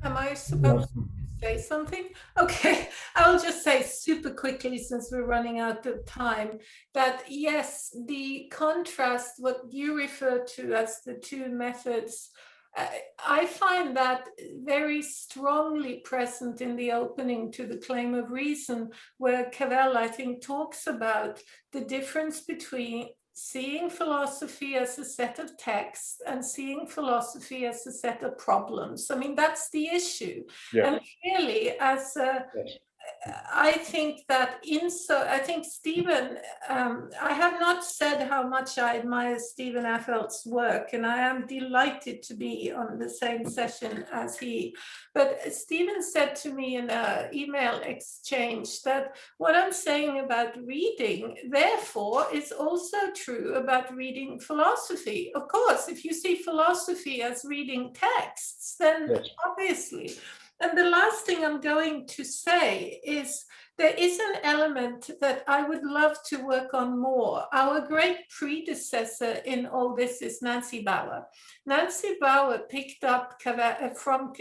S3: Am I supposed to say something? Okay, I'll just say super quickly, since we're running out of time, that yes, the contrast, what you refer to as the two methods, I find that very strongly present in the opening to the Claim of Reason, where Cavell, I think, talks about the difference between seeing philosophy as a set of texts and seeing philosophy as a set of problems. I mean, that's the issue.
S10: Yeah.
S3: And clearly, as a, I think that I think Stephen, I have not said how much I admire Stephen Affeldt's work, and I am delighted to be on the same session as he. But Stephen said to me in an email exchange that what I'm saying about reading, therefore, is also true about reading philosophy. Of course, if you see philosophy as reading texts, then obviously. And the last thing I'm going to say is there is an element that I would love to work on more. Our great predecessor in all this is Nancy Bauer. Nancy Bauer picked up from,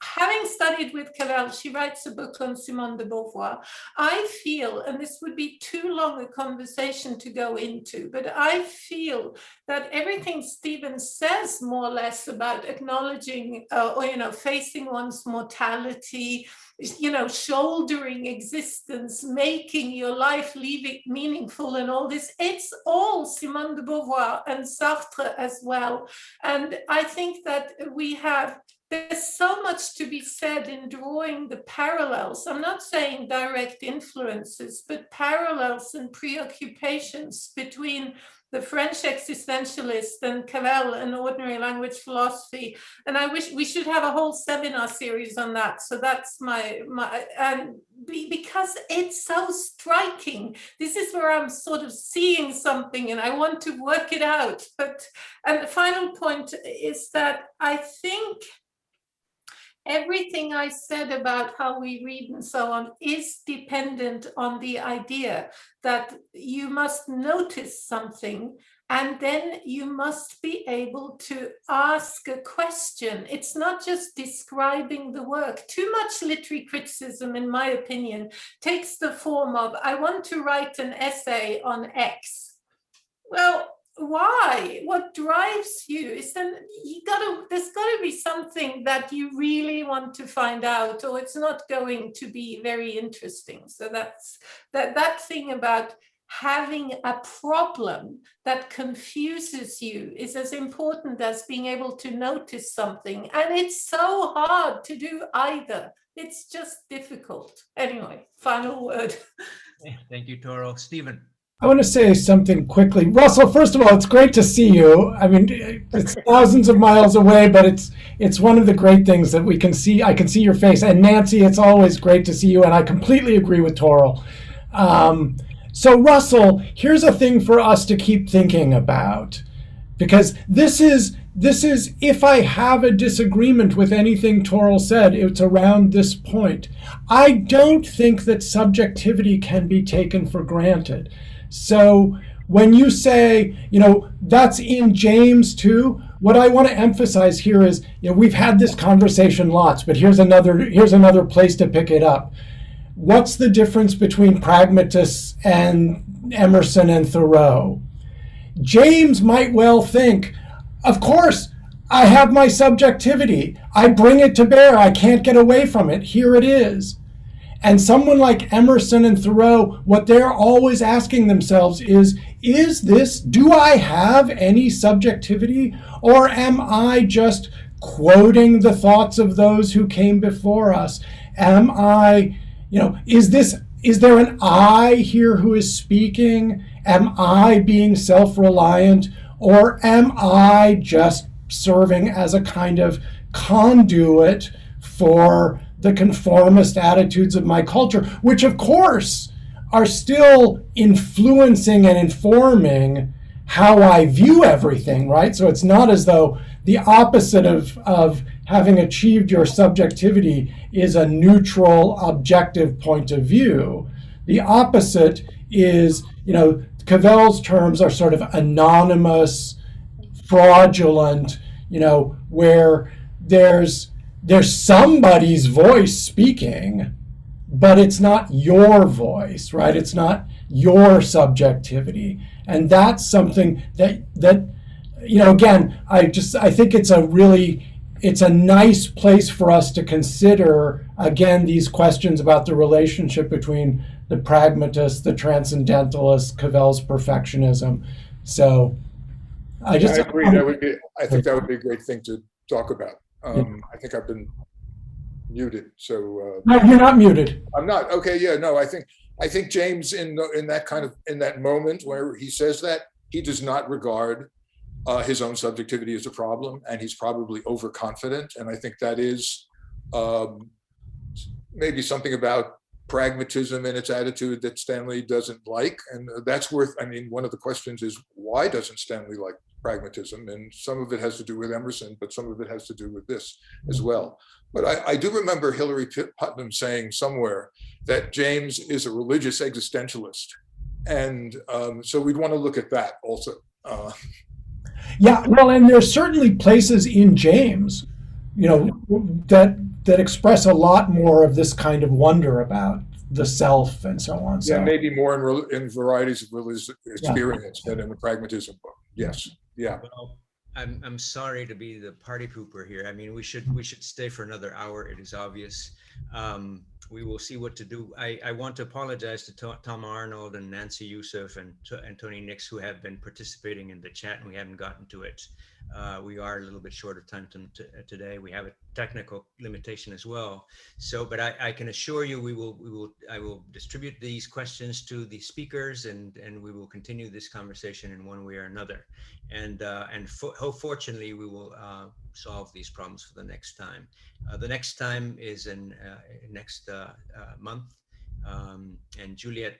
S3: having studied with Cavell, she writes a book on Simone de Beauvoir. I feel, and this would be too long a conversation to go into, but I feel that everything Stephen says more or less about acknowledging or, facing one's mortality, shouldering existence, making your life meaningful and all this, it's all Simone de Beauvoir and Sartre as well. And I think that there's so much to be said in drawing the parallels. I'm not saying direct influences, but parallels and preoccupations between the French existentialist and Cavell and ordinary language philosophy. And I wish we should have a whole seminar series on that. So that's because it's so striking. This is where I'm sort of seeing something and I want to work it out. And the final point is that I think everything I said about how we read and so on is dependent on the idea that you must notice something and then you must be able to ask a question. It's not just describing the work. Too much literary criticism, in my opinion, takes the form of, I want to write an essay on X. Well, why? What drives you is then there's got to be something that you really want to find out, or it's not going to be very interesting. So that's that thing about having a problem that confuses you is as important as being able to notice something. And it's so hard to do either. It's just difficult. Anyway, final word.
S1: Thank you, Toril. Stephen.
S4: I want to say something quickly. Russell, first of all, it's great to see you. I mean, it's thousands of miles away, but it's one of the great things that we can see. I can see your face. And Nancy, it's always great to see you. And I completely agree with Toril. So Russell, here's a thing for us to keep thinking about, because this is if I have a disagreement with anything Toril said, it's around this point. I don't think that subjectivity can be taken for granted. So when you say, that's in James too, what I want to emphasize here is, we've had this conversation lots, but here's another place to pick it up. What's the difference between pragmatists and Emerson and Thoreau? James might well think, of course, I have my subjectivity. I bring it to bear. I can't get away from it. Here it is. And someone like Emerson and Thoreau, what they're always asking themselves is this, do I have any subjectivity? Or am I just quoting the thoughts of those who came before us? Am I, is there an I here who is speaking? Am I being self-reliant? Or am I just serving as a kind of conduit for the conformist attitudes of my culture, which of course are still influencing and informing how I view everything, right? So it's not as though the opposite of having achieved your subjectivity is a neutral, objective point of view. The opposite is, Cavell's terms are sort of anonymous, fraudulent, where there's somebody's voice speaking, but it's not your voice, right? It's not your subjectivity. And that's something that again, I think it's a nice place for us to consider, again, these questions about the relationship between the pragmatist, the transcendentalist, Cavell's perfectionism. So I
S10: agree. I think that would be a great thing to talk about. I think I've been muted, so
S4: no, you're not muted.
S10: I'm not. Okay, yeah, no, I think James in that moment where he says that, he does not regard his own subjectivity as a problem, and he's probably overconfident. And I think that is maybe something about pragmatism and its attitude that Stanley doesn't like. And that's one of the questions is, why doesn't Stanley like pragmatism? And some of it has to do with Emerson, but some of it has to do with this as well. But I do remember Hilary Putnam saying somewhere that James is a religious existentialist. And so we'd want to look at that also.
S4: Yeah, well, and there's certainly places in James, that express a lot more of this kind of wonder about the self and so on.
S10: Yeah, maybe more in varieties of religious experience than in the pragmatism book. Yes. Yeah.
S1: Well, I'm sorry to be the party pooper here. I mean, we should stay for another hour. It is obvious. We will see what to do. I want to apologize to Tom Arnold and Nancy Youssef and Tony Nix, who have been participating in the chat, and we haven't gotten to it. We are a little bit short of time today. We have a technical limitation as well. So, but I can assure you, I will distribute these questions to the speakers, and we will continue this conversation in one way or another. And fortunately, we will solve these problems for the next time. The next time is in next month. And Juliet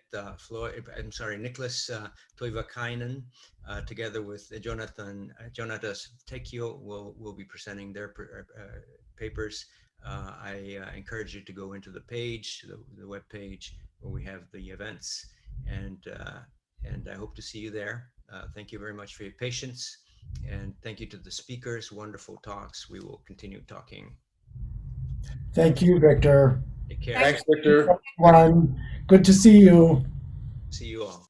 S1: Nicholas Toivokainen, together with Jonatas Tekio, will be presenting their papers. I encourage you to go into the page, the web page, where we have the events, and I hope to see you there. Thank you very much for your patience, and thank you to the speakers. Wonderful talks. We will continue talking.
S4: Thank you, Victor.
S1: Take care.
S10: Thanks, Victor.
S4: Good to see you.
S1: See you all.